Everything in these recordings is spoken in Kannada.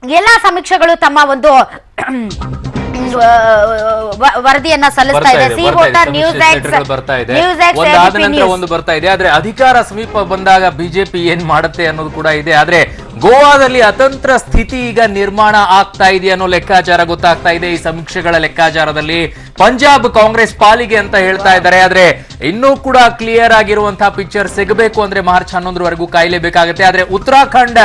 ಎಲ್ಲಾ ಸಮೀಕ್ಷೆಗಳು ತಮ್ಮ ಒಂದು ವರದಿಯನ್ನ ಸಲ್ಲಿಸ್ತಾ ಇದೆ. ಸಿ ವೋಟರ್, ನ್ಯೂಸ್ ಒಂದು ಬರ್ತಾ ಇದೆ. ಆದ್ರೆ ಅಧಿಕಾರ ಸಮೀಪ ಬಂದಾಗ ಬಿಜೆಪಿ ಏನ್ ಮಾಡುತ್ತೆ ಅನ್ನೋದು ಕೂಡ ಇದೆ. ಆದ್ರೆ ಗೋವಾದಲ್ಲಿ ಅತಂತ್ರ ಸ್ಥಿತಿ ಈಗ ನಿರ್ಮಾಣ ಆಗ್ತಾ ಇದೆ ಅನ್ನೋ ಲೆಕ್ಕಾಚಾರ ಗೊತ್ತಾಗ್ತಾ ಇದೆ. ಈ ಸಮೀಕ್ಷೆಗಳ ಲೆಕ್ಕಾಚಾರದಲ್ಲಿ ಪಂಜಾಬ್ ಕಾಂಗ್ರೆಸ್ ಪಾಲಿಗೆ ಅಂತ ಹೇಳ್ತಾ ಇದ್ದಾರೆ. ಆದ್ರೆ ಇನ್ನೂ ಕೂಡ ಕ್ಲಿಯರ್ ಆಗಿರುವಂತಹ ಪಿಕ್ಚರ್ ಸಿಗಬೇಕು ಅಂದ್ರೆ ಮಾರ್ಚ್ 11ರವರೆಗೂ ಕಾಯಲೇಬೇಕಾಗುತ್ತೆ. ಆದ್ರೆ ಉತ್ತರಾಖಂಡ್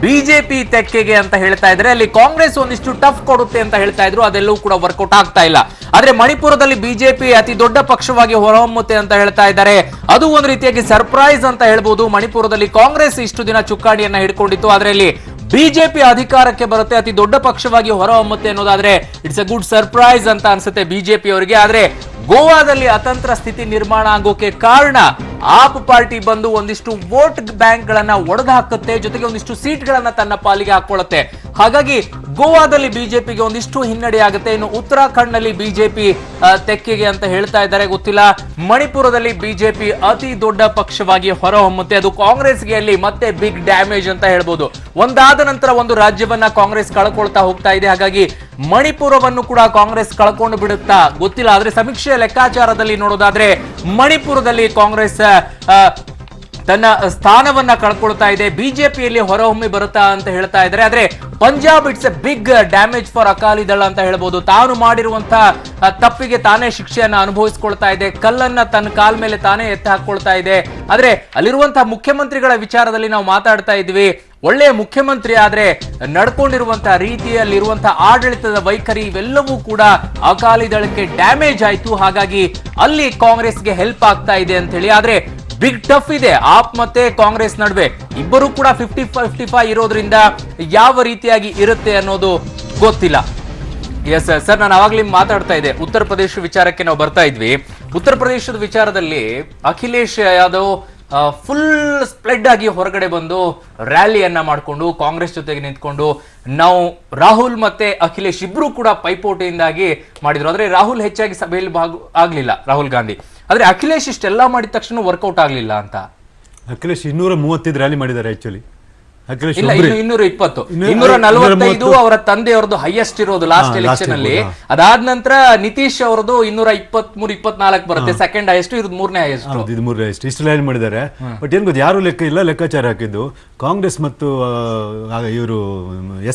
ಬಿಜೆಪಿ ತೆಕ್ಕೆಗೆ ಅಂತ ಹೇಳ್ತಾ ಇದ್ದಾರೆ. ಅಲ್ಲಿ ಕಾಂಗ್ರೆಸ್ ಒಂದಿಷ್ಟು ಟಫ್ ಕೊಡುತ್ತೆ ಅಂತ ಹೇಳ್ತಾ ಇದ್ರು, ಅದೆಲ್ಲವೂ ಕೂಡ ವರ್ಕೌಟ್ ಆಗ್ತಾ ಇಲ್ಲ. ಆದ್ರೆ ಮಣಿಪುರದಲ್ಲಿ ಬಿಜೆಪಿ ಅತಿ ದೊಡ್ಡ ಪಕ್ಷವಾಗಿ ಹೊರಹೊಮ್ಮುತ್ತೆ ಅಂತ ಹೇಳ್ತಾ ಇದ್ದಾರೆ. ಅದು ಒಂದು ರೀತಿಯಾಗಿ ಸರ್ಪ್ರೈಸ್ ಅಂತ ಹೇಳ್ಬೋದು. ಮಣಿಪುರದಲ್ಲಿ ಕಾಂಗ್ರೆಸ್ ಇಷ್ಟು ದಿನ ಚುಕ್ಕಾಣಿಯನ್ನ ಹಿಡ್ಕೊಂಡಿತ್ತು, ಆದ್ರೆ ಅಲ್ಲಿ ಬಿಜೆಪಿ ಅಧಿಕಾರಕ್ಕೆ ಬರುತ್ತೆ, ಅತಿ ದೊಡ್ಡ ಪಕ್ಷವಾಗಿ ಹೊರಹೊಮ್ಮುತ್ತೆ ಅನ್ನೋದಾದ್ರೆ ಇಟ್ಸ್ ಅ ಗುಡ್ ಸರ್ಪ್ರೈಸ್ ಅಂತ ಅನ್ಸುತ್ತೆ ಬಿಜೆಪಿ ಅವರಿಗೆ. ಆದ್ರೆ ಗೋವಾದಲ್ಲಿ ಅತಂತ್ರ ಸ್ಥಿತಿ ನಿರ್ಮಾಣ ಆಗೋಕೆ ಕಾರಣ ಆಪ್ ಪಾರ್ಟಿ ಬಂದು ಒಂದಿಷ್ಟು ವೋಟ್ ಬ್ಯಾಂಕ್ ಗಳನ್ನ ಒಡೆದು ಹಾಕುತ್ತೆ, ಜೊತೆಗೆ ಒಂದಿಷ್ಟು ಸೀಟ್ ಗಳನ್ನ ತನ್ನ ಪಾಲಿಗೆ ಹಾಕೊಳ್ಳುತ್ತೆ. ಹಾಗಾಗಿ ಗೋವಾದಲ್ಲಿ ಬಿಜೆಪಿಗೆ ಒಂದಿಷ್ಟು ಹಿನ್ನಡೆ ಆಗುತ್ತೆ. ಇನ್ನು ಉತ್ತರಾಖಂಡ್ ನಲ್ಲಿ ಬಿಜೆಪಿ ತೆಕ್ಕೆಗೆ ಅಂತ ಹೇಳ್ತಾ ಇದ್ದಾರೆ, ಗೊತ್ತಿಲ್ಲ. ಮಣಿಪುರದಲ್ಲಿ ಬಿಜೆಪಿ ಅತಿ ದೊಡ್ಡ ಪಕ್ಷವಾಗಿ ಹೊರಹೊಮ್ಮುತ್ತೆ, ಅದು ಕಾಂಗ್ರೆಸ್ಗೆ ಅಲ್ಲಿ ಮತ್ತೆ ಬಿಗ್ ಡ್ಯಾಮೇಜ್ ಅಂತ ಹೇಳ್ಬೋದು. ಒಂದಾದ ನಂತರ ಒಂದು ರಾಜ್ಯವನ್ನ ಕಾಂಗ್ರೆಸ್ ಕಳ್ಕೊಳ್ತಾ ಹೋಗ್ತಾ ಇದೆ. ಹಾಗಾಗಿ ಮಣಿಪುರವನ್ನು ಕೂಡ ಕಾಂಗ್ರೆಸ್ ಕಳ್ಕೊಂಡು ಬಿಡುತ್ತಾ ಗೊತ್ತಿಲ್ಲ. ಆದ್ರೆ ಸಮೀಕ್ಷೆಯ ಲೆಕ್ಕಾಚಾರದಲ್ಲಿ ನೋಡೋದಾದ್ರೆ ಮಣಿಪುರದಲ್ಲಿ ಕಾಂಗ್ರೆಸ್ ತನ್ನ ಸ್ಥಾನವನ್ನ ಕಳ್ಕೊಳ್ತಾ ಇದೆ, ಬಿಜೆಪಿಯಲ್ಲಿ ಹೊರಹೊಮ್ಮಿ ಬರುತ್ತಾ ಅಂತ ಹೇಳ್ತಾ ಇದ್ದಾರೆ. ಆದ್ರೆ Punjab it's a big damage for Akali Dal ಅಂತ ಹೇಳ್ಬೋದು. ತಾನು ಮಾಡಿರುವಂತಹ ತಪ್ಪಿಗೆ ತಾನೇ ಶಿಕ್ಷೆಯನ್ನ ಅನುಭವಿಸ್ಕೊಳ್ತಾ ಇದೆ, ಕಲ್ಲನ್ನ ತನ್ನ ಕಾಲ್ ಮೇಲೆ ತಾನೇ ಎತ್ತಿ ಹಾಕೊಳ್ತಾ ಇದೆ. ಆದ್ರೆ ಅಲ್ಲಿರುವಂತಹ ಮುಖ್ಯಮಂತ್ರಿಗಳ ವಿಚಾರದಲ್ಲಿ ನಾವು ಮಾತಾಡ್ತಾ ಇದ್ವಿ. ಒಳ್ಳೆಯ ಮುಖ್ಯಮಂತ್ರಿ ಆದ್ರೆ ನಡ್ಕೊಂಡಿರುವಂತಹ ರೀತಿಯಲ್ಲಿರುವಂತಹ ಆಡಳಿತದ ವೈಖರಿ ಇವೆಲ್ಲವೂ ಕೂಡ ಅಕಾಲಿ ದಳಕ್ಕೆ ಡ್ಯಾಮೇಜ್ ಆಯ್ತು. ಹಾಗಾಗಿ ಅಲ್ಲಿ ಕಾಂಗ್ರೆಸ್ಗೆ ಹೆಲ್ಪ್ ಆಗ್ತಾ ಇದೆ ಅಂತ ಹೇಳಿ. ಆದ್ರೆ ಬಿಗ್ ಟಫ್ ಇದೆ ಆಪ್ ಮತ್ತೆ ಕಾಂಗ್ರೆಸ್ ನಡುವೆ. ಇಬ್ಬರು ಕೂಡ 50-55 ಇರೋದ್ರಿಂದ ಯಾವ ರೀತಿಯಾಗಿ ಇರುತ್ತೆ ಅನ್ನೋದು ಗೊತ್ತಿಲ್ಲ. ಎಸ್ ಸರ್, ನಾನು ಅವಾಗ್ಲೇ ಮಾತಾಡ್ತಾ ಇದ್ದೆ, ಉತ್ತರ ಪ್ರದೇಶ ವಿಚಾರಕ್ಕೆ ನಾವು ಬರ್ತಾ ಇದ್ವಿ. ಉತ್ತರ ಪ್ರದೇಶದ ವಿಚಾರದಲ್ಲಿ ಅಖಿಲೇಶ್ ಯಾದವ್ ಫುಲ್ ಸ್ಪ್ಲೆಡ್ ಆಗಿ ಹೊರಗಡೆ ಬಂದು ರ್ಯಾಲಿಯನ್ನ ಮಾಡಿಕೊಂಡು ಕಾಂಗ್ರೆಸ್ ಜೊತೆಗೆ ನಿಂತ್ಕೊಂಡು ನಾವು ರಾಹುಲ್ ಮತ್ತೆ ಅಖಿಲೇಶ್ ಇಬ್ರು ಕೂಡ ಪೈಪೋಟಿಯಿಂದಾಗಿ ಮಾಡಿದ್ರು. ಆದ್ರೆ ರಾಹುಲ್ ಹೆಚ್ಚಾಗಿ ಸಭೆಯಲ್ಲಿ ಆಗ್ಲಿಲ್ಲ, ರಾಹುಲ್ ಗಾಂಧಿ. ಆದ್ರೆ ಅಖಿಲೇಶ್ ಇಷ್ಟೆಲ್ಲ ಮಾಡಿದ ತಕ್ಷಣ ವರ್ಕೌಟ್ ಆಗ್ಲಿಲ್ಲ ಅಂತ. ಅಖಿಲೇಶ್ 235 ರ್ಯಾಲಿ ಮಾಡಿದ್ದಾರೆ ಆಕ್ಚುಲಿ. ಇಲ್ಲ, 220, 245 ಅವರ ತಂದೆಯವರದು ಹೈಯೆಸ್ಟ್ ಇರೋದು ಲಾಸ್ಟ್ ಎಲೆಕ್ಷನ್ ಅಲ್ಲಿ. ಅದಾದ ನಂತರ ನಿತೀಶ್ ಅವರದು 223-24 ಬರುತ್ತೆ, ಸೆಕೆಂಡ್ ಹೈಯೆಸ್ಟ್, ಇವ್ರದ್ದು ಮೂರನೇ ಹೈಯೆಸ್ಟ್. ಇದು ಮೂರನೇ ಹೈಯೆಸ್ಟ್. ಇಷ್ಟು ಲೈನ್ ಮಾಡಿದ್ದಾರೆ. ಬಟ್ ಏನ್ ಗೊತ್ತು, ಯಾರು ಲೆಕ್ಕ ಇಲ್ಲ, ಲೆಕ್ಕಾಚಾರ ಹಾಕಿದ್ದು ಕಾಂಗ್ರೆಸ್ ಮತ್ತು ಇವರು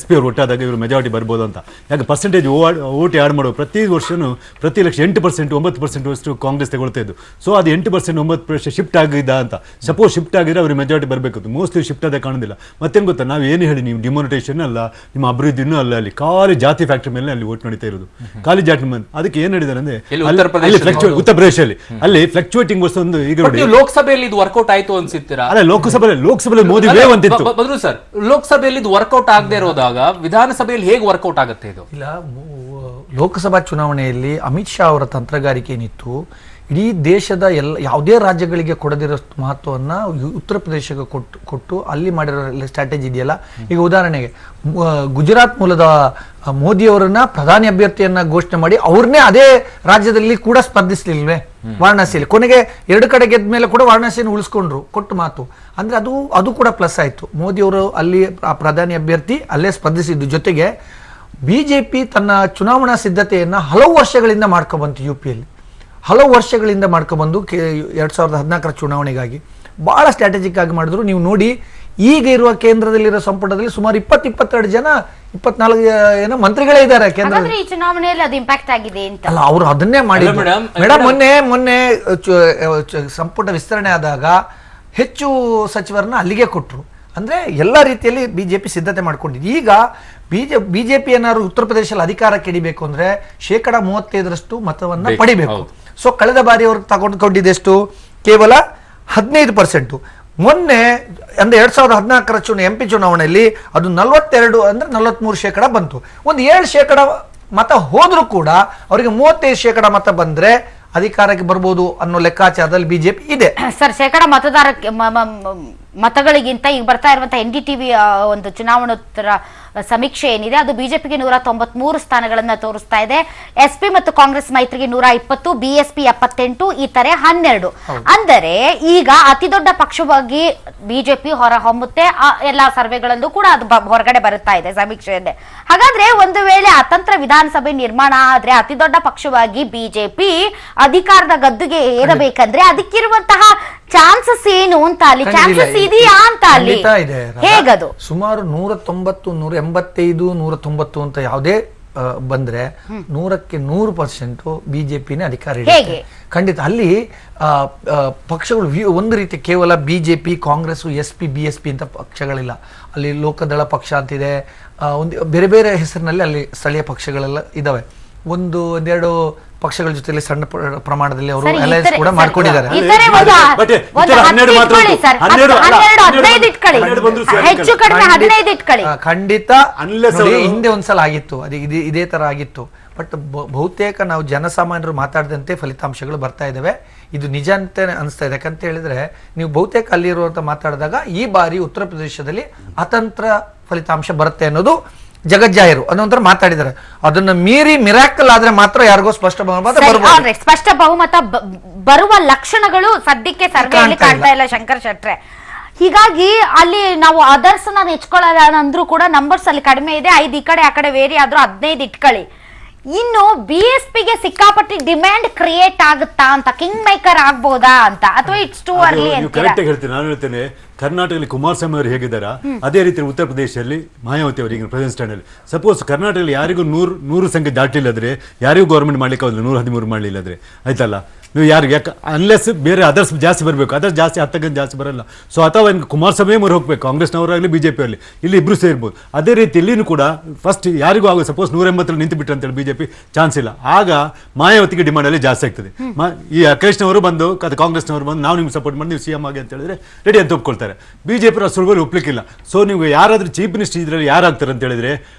SP ಅವರು ಒಟ್ಟಾದಾಗ ಇವರು ಮೆಜಾರಿಟಿ ಬರ್ಬೋದು ಅಂತ. ಯಾಕೆ ಪರ್ಸೆಂಟೇಜ್ ಓಟ್ ಆಡ್ ಮಾಡುವ ಪ್ರತಿ ವರ್ಷನೂ ಪ್ರತಿ ಲಕ್ಷ 8%, 9% ಅಷ್ಟು ಕಾಂಗ್ರೆಸ್ ತಗೊಳ್ತಾ ಇದ್ದು. ಸೊ ಅದು 8%, 9% ಶಿಫ್ಟ್ ಆಗಿದ್ದ ಅಂತ. ಸಪೋಸ್ ಶಿಫ್ಟ್ ಆಗಿದ್ರೆ ಅವ್ರಿಗೆ ಮೆಜಾರಿಟಿ ಬರಬೇಕು. ಮೋಸ್ಟ್ಲಿ ಶಿಫ್ಟ್ ಆದ ಕಾಣೋದಿಲ್ಲ. ಮತ್ತೇನು ಗೊತ್ತಾ, ನಾವು ಏನು ಹೇಳಿ ನೀವು ಡಿಮಾನಿಟೇಷನ್ ಅಲ್ಲ, ನಿಮ್ಮ ಅಭಿವೃದ್ಧಿನೂ ಅಲ್ಲ, ಅಲ್ಲಿ ಖಾಲಿ ಜಾತಿ ಫ್ಯಾಕ್ಟರಿ ಮೇಲೆ ಅಲ್ಲಿ ಓಟ್ ನಡೀತಾ ಇರೋದು, ಖಾಲಿ ಜಾತಿ ಮೇಲೆ. ಅದಕ್ಕೆ ಏನ್ ಹೇಳಿದ್ದಾರೆ ಅಂದ್ರೆ ಉತ್ತರ ಪ್ರದೇಶದಲ್ಲಿ ಅಲ್ಲಿ ಫ್ಲಕ್ಚುಯೇಟಿಂಗ್ ಒಂದು ಈಗ ನೋಡಿ. ಲೋಕಸಭೆಯಲ್ಲಿ ಇದು ವರ್ಕೌಟ್ ಆಯ್ತು ಅನ್ಸುತ್ತೀರಾ? ಅಲ್ಲ, ಲೋಕಸಭೆಯಲ್ಲಿ ಮೋದಿ ವೇವ್ ಅಂತಿತ್ತು. ಬದ್ರು ಸರ್, ಲೋಕಸಭೆಯಲ್ಲಿ ಇದು ವರ್ಕೌಟ್ ಆಗದೆ ಇರೋದಾಗ ವಿಧಾನಸಭೆಯಲ್ಲಿ ಹೇಗೆ ವರ್ಕೌಟ್ ಆಗುತ್ತೆ ಇದು? ಇಲ್ಲ, ಲೋಕಸಭಾ ಚುನಾವಣೆಯಲ್ಲಿ ಅಮಿತ್ ಶಾ ಅವರ ತಂತ್ರಗಾರಿಕೆ ಏನಿತ್ತು, ಇಡೀ ದೇಶದ ಯಾವುದೇ ರಾಜ್ಯಗಳಿಗೆ ಕೊಡದಿರೋ ಮಹತ್ವವನ್ನು ಉತ್ತರ ಪ್ರದೇಶಕ್ಕೆ ಕೊಟ್ಟು ಅಲ್ಲಿ ಮಾಡಿರೋ ಸ್ಟ್ರಾಟಜಿ ಇದೆಯಲ್ಲ. ಈಗ ಉದಾಹರಣೆಗೆ ಗುಜರಾತ್ ಮೂಲದ ಮೋದಿಯವರನ್ನ ಪ್ರಧಾನಿ ಅಭ್ಯರ್ಥಿಯನ್ನ ಘೋಷಣೆ ಮಾಡಿ ಅವ್ರನ್ನೇ ಅದೇ ರಾಜ್ಯದಲ್ಲಿ ಕೂಡ ಸ್ಪರ್ಧಿಸಲಿಲ್ವೇ ವಾರಣಾಸಿಯಲ್ಲಿ. ಕೊನೆಗೆ 2 ಕಡೆ ಗೆದ್ದ ಮೇಲೆ ಕೂಡ ವಾರಣಾಸಿಯನ್ನು ಉಳಿಸ್ಕೊಂಡ್ರು, ಕೊಟ್ಟು ಮಾತು. ಅಂದ್ರೆ ಅದು ಕೂಡ ಪ್ಲಸ್ ಆಯ್ತು. ಮೋದಿಯವರು ಅಲ್ಲಿ ಪ್ರಧಾನಿ ಅಭ್ಯರ್ಥಿ ಅಲ್ಲೇ ಸ್ಪರ್ಧಿಸಿದ್ದು. ಜೊತೆಗೆ ಬಿಜೆಪಿ ತನ್ನ ಚುನಾವಣಾ ಸಿದ್ಧತೆಯನ್ನ ಹಲವು ವರ್ಷಗಳಿಂದ ಮಾಡ್ಕೊಬಂತು. UPಯಲ್ಲಿ ಹಲವು ವರ್ಷಗಳಿಂದ ಮಾಡ್ಕೊಬಂದು 2014ರ ಚುನಾವಣೆಗಾಗಿ ಬಹಳ ಸ್ಟ್ರಾಟಜಿಕ್ ಆಗಿ ಮಾಡಿದ್ರು. ನೀವು ನೋಡಿ, ಈಗ ಇರುವ ಕೇಂದ್ರದಲ್ಲಿರೋ ಸಂಪುಟದಲ್ಲಿ ಸುಮಾರು 20-22 ಜನ 24 ಮಂತ್ರಿಗಳೇ ಇದ್ದಾರೆ ಕೇಂದ್ರದಲ್ಲಿ. ಈ ಚುನಾವಣೆಯಲ್ಲಿ ಅದು ಇಂಪ್ಯಾಕ್ಟ್ ಆಗಿದೆ ಅಂತ ಅಲ್ಲ, ಅವರು ಅದನ್ನೇ ಮಾಡಿದ್ರು ಮೇಡಮ್. ಮೊನ್ನೆ ಸಂಪುಟ ವಿಸ್ತರಣೆ ಆದಾಗ ಹೆಚ್ಚು ಸಚಿವರನ್ನ ಅಲ್ಲಿಗೆ ಕೊಟ್ಟರು. ಅಂದ್ರೆ ಎಲ್ಲ ರೀತಿಯಲ್ಲಿ ಬಿಜೆಪಿ ಸಿದ್ಧತೆ ಮಾಡ್ಕೊಂಡಿದ್ದು. ಈಗ ಬಿಜೆಪಿ ಏನಾದ್ರು ಉತ್ತರ ಪ್ರದೇಶದಲ್ಲಿ ಅಧಿಕಾರಕ್ಕೆ ಹಿಡಿಬೇಕು ಅಂದ್ರೆ 35% ಮತವನ್ನ ಪಡಿಬೇಕು. ಸೊ ಕಳೆದ ಬಾರಿ ಅವರು ತಗೊಂಡ್ಕೊಂಡಿದ್ದೆಷ್ಟು? ಕೇವಲ 15%. ಮೊನ್ನೆ ಅಂದ್ರೆ 2014ರ MP ಚುನಾವಣೆಯಲ್ಲಿ ಅದು 42 ಅಂದ್ರೆ 43% ಬಂತು. ಒಂದು 7% ಮತ ಹೋದ್ರೂ ಕೂಡ ಅವರಿಗೆ 35% ಮತ ಬಂದ್ರೆ ಅಧಿಕಾರಕ್ಕೆ ಬರ್ಬೋದು ಅನ್ನೋ ಲೆಕ್ಕಾಚಾರದಲ್ಲಿ ಬಿಜೆಪಿ ಇದೆ. ಸರ್, ಶೇಕಡ ಮತಗಳಿಗಿಂತ ಈಗ ಬರ್ತಾ ಇರುವಂತಹ NDTV ಒಂದು ಚುನಾವಣೋತ್ತರ ಸಮೀಕ್ಷೆ ಏನಿದೆ ಅದು ಬಿಜೆಪಿಗೆ 193 ಸ್ಥಾನಗಳನ್ನ ತೋರಿಸ್ತಾ ಇದೆ. SP ಮತ್ತು ಕಾಂಗ್ರೆಸ್ ಮೈತ್ರಿಗೆ 120, BSP 78, ಇತರೆ 12. ಅಂದರೆ ಈಗ ಅತಿ ದೊಡ್ಡ ಪಕ್ಷವಾಗಿ ಬಿಜೆಪಿ ಹೊರ ಹೊಮ್ಮುತ್ತೆ. ಎಲ್ಲಾ ಸರ್ವೆಗಳಲ್ಲೂ ಕೂಡ ಅದು ಹೊರಗಡೆ ಬರುತ್ತಾ ಇದೆ ಸಮೀಕ್ಷೆಯಲ್ಲೇ. ಹಾಗಾದ್ರೆ ಒಂದು ವೇಳೆ ಅತಂತ್ರ ವಿಧಾನಸಭೆ ನಿರ್ಮಾಣ ಆದ್ರೆ ಅತಿ ದೊಡ್ಡ ಪಕ್ಷವಾಗಿ ಬಿಜೆಪಿ ಅಧಿಕಾರದ ಗದ್ದುಗೆ ಏರಬೇಕಂದ್ರೆ ಅದಕ್ಕಿರುವಂತಹ ಚಾನ್ಸಸ್ ಏನು ಅಂತ ಅಲ್ಲಿ ಚಾನ್ಸಸ್ ಇದೆಯಾ ಅಂತ ಅಲ್ಲಿ ಹೇಗದು? ಸುಮಾರು 190, 185, 190 ಅಂತ ಯಾವುದೇ ಬಂದ್ರೆ 100ಕ್ಕೆ 100% ಬಿಜೆಪಿನೇ ಅಧಿಕಾರ ಇದೆ. ಖಂಡಿತ ಅಲ್ಲಿ ಪಕ್ಷಗಳು ಒಂದು ರೀತಿ ಕೇವಲ ಬಿಜೆಪಿ, ಕಾಂಗ್ರೆಸ್, SP, BSP ಅಂತ ಪಕ್ಷಗಳಿಲ್ಲ. ಅಲ್ಲಿ ಲೋಕದಳ ಪಕ್ಷ ಅಂತಿದೆ, ಒಂದು ಬೇರೆ ಬೇರೆ ಹೆಸರಿನಲ್ಲಿ ಅಲ್ಲಿ ಸ್ಥಳೀಯ ಪಕ್ಷಗಳೆಲ್ಲ ಇದಾವೆ. ಒಂದೆರಡು ಪಕ್ಷಗಳ ಜೊತೆಲಿ ಸಣ್ಣ ಪ್ರಮಾಣದಲ್ಲಿ ಅವರು ಅಲಯನ್ಸ್ ಕೂಡ ಮಾಡ್ಕೊಂಡಿದ್ದಾರೆ. ಖಂಡಿತ ಹಿಂದೆ ಒಂದ್ಸಲ ಆಗಿತ್ತು, ಅದು ಇದೇ ತರ ಆಗಿತ್ತು. ಬಟ್ ಬಹುತೇಕ ನಾವು ಜನಸಾಮಾನ್ಯರು ಮಾತಾಡದಂತೆ ಫಲಿತಾಂಶಗಳು ಬರ್ತಾ ಇದಾವೆ. ಇದು ನಿಜ ಅಂತ ಅನಿಸ್ತಾ ಇದೆ. ಯಾಕಂತ ಹೇಳಿದ್ರೆ ನೀವು ಬಹುತೇಕ ಅಲ್ಲಿರುವಂತ ಮಾತಾಡಿದಾಗ ಈ ಬಾರಿ ಉತ್ತರ ಪ್ರದೇಶದಲ್ಲಿ ಅತಂತ್ರ ಫಲಿತಾಂಶ ಬರುತ್ತೆ ಅನ್ನೋದು ಜಗಜ್ಜಾಹಿರು ಅನ್ನೋಂತರ ಮಾತಾಡಿದ್ದಾರೆ. ಅದನ್ನ ಮೀರಿ ಮಿರಾಕಲ್ ಆದ್ರೆ ಮಾತ್ರ ಯಾರಿಗೋ ಸ್ಪಷ್ಟ ಬಹುಮತ ಬರುವ ಲಕ್ಷಣಗಳು ಸದ್ಯಕ್ಕೆ ಸರ್ವೆಯಲ್ಲಿ ಕಾಣ್ತಾ ಇಲ್ಲ ಶಂಕರ್ ಶೆಟ್ರೆ. ಹೀಗಾಗಿ ಅಲ್ಲಿ ನಾವು ಅದರ್ಸ್ ನೆಚ್ಕೊಳ್ಳಲ್ಲ ಅಂದ್ರೂ ಕೂಡ ನಂಬರ್ಸ್ ಅಲ್ಲಿ ಕಡಿಮೆ ಇದೆ. 5 ಈ ಕಡೆ ಆ ಕಡೆ ವೇರಿ ಆದ್ರೂ 15 ಇಟ್ಕೊಳ್ಳಿ. ಇನ್ನು BSPಗೆ ಸಿಕ್ಕಾಪಟ್ಟಿ ಡಿಮ್ಯಾಂಡ್ ಕ್ರಿಯೇಟ್ ಆಗುತ್ತಾ ಅಂತ, ಕಿಂಗ್ ಮೇಕರ್ ಆಗ್ಬೋದಾ ಅಂತ, ಅಥವಾ ಇಟ್ಸ್ ಟೂ ಅರ್ಲಿ ಅಂತ ಹೇಳ್ತೀನಿ. ನಾನು ಹೇಳ್ತೇನೆ, ಕರ್ನಾಟಕದಲ್ಲಿ ಕುಮಾರಸ್ವಾಮಿ ಅವರು ಹೇಗಿದ್ದಾರಾ ಅದೇ ರೀತಿ ಉತ್ತರ ಪ್ರದೇಶದಲ್ಲಿ ಮಾಯಾವತಿ ಅವರು ಈಗ ಪ್ರೆಸೆಂಟ್ ಸ್ಟ್ಯಾಂಡ್ ಅಲ್ಲಿ. ಸಪೋಸ್ ಕರ್ನಾಟಕದಲ್ಲಿ ಯಾರಿಗೂ 100 ಸಂಖ್ಯೆ ದಾಟಿಲ್ಲದ್ರೆ, ಯಾರಿಗೂ ಗೌರ್ಮೆಂಟ್ ಮಾಡ್ಲಿಕ್ಕೆ ಆಗೋದಿಲ್ಲ 113 ಮಾಡಲಿಲ್ಲದ್ರೆ, ಆಯ್ತಲ್ಲ. ನೀವು ಯಾರಿಗೆ ಯಾಕೆ ಅನ್ಲೆಸ್ ಬೇರೆ ಅದರ್ಸ್ ಜಾಸ್ತಿ ಬರಬೇಕು, ಅದರ್ಸ್ ಜಾಸ್ತಿ 10 ಜಾಸ್ತಿ ಬರಲ್ಲ. ಸೊ ಅಥವಾ ಕುಮಾರಸ್ವಾಮಿ ಮೊರೆ ಹೋಗ್ಬೇಕು, ಕಾಂಗ್ರೆಸ್ನವರಾಗಲಿ BJP ಆಗಲಿ, ಇಲ್ಲಿ ಇಬ್ರು ಸೇರ್ಬೋದು. ಅದೇ ರೀತಿ ಇಲ್ಲಿನೂ ಕೂಡ ಫಸ್ಟ್ ಯಾರಿಗೂ ಆಗೋದು. ಸಪೋಸ್ 180 ನಿಂತು ಬಿಟ್ಟರೆ ಅಂತೇಳಿ BJP ಚಾನ್ಸ್ ಇಲ್ಲ. ಆಗ ಮಾಯಾವತಿಗೆ ಡಿಮಾಂಡ್ ಅಲ್ಲಿ ಜಾಸ್ತಿ ಆಗ್ತದೆ. ಈ ಅಖಿಲೇಶ್ನವರು ಬಂದು ಕಾಂಗ್ರೆಸ್ನವರು ಬಂದು ನಾವು ನಿಮ್ಗೆ ಸಪೋರ್ಟ್ ಮಾಡಿ ನೀವು CM ಆಗಿ ಅಂತ ಹೇಳಿದ್ರೆ ರೆಡಿ ಅಂತ ಒಪ್ಕೊಳ್ತಾರೆ. BJP ಸುಲಭದಲ್ಲಿ ಒಪ್ಲಿಕ್ಕಿಲ್ಲ. ಸೊ ನೀವು ಯಾರಾದ್ರೂ ಚೀಫ್ ಮಿನಿಸ್ಟರ್ ಇದ್ರಲ್ಲಿ ಯಾರಾಗ್ತಾರೆ ಅಂತ ಹೇಳಿದ್ರೆ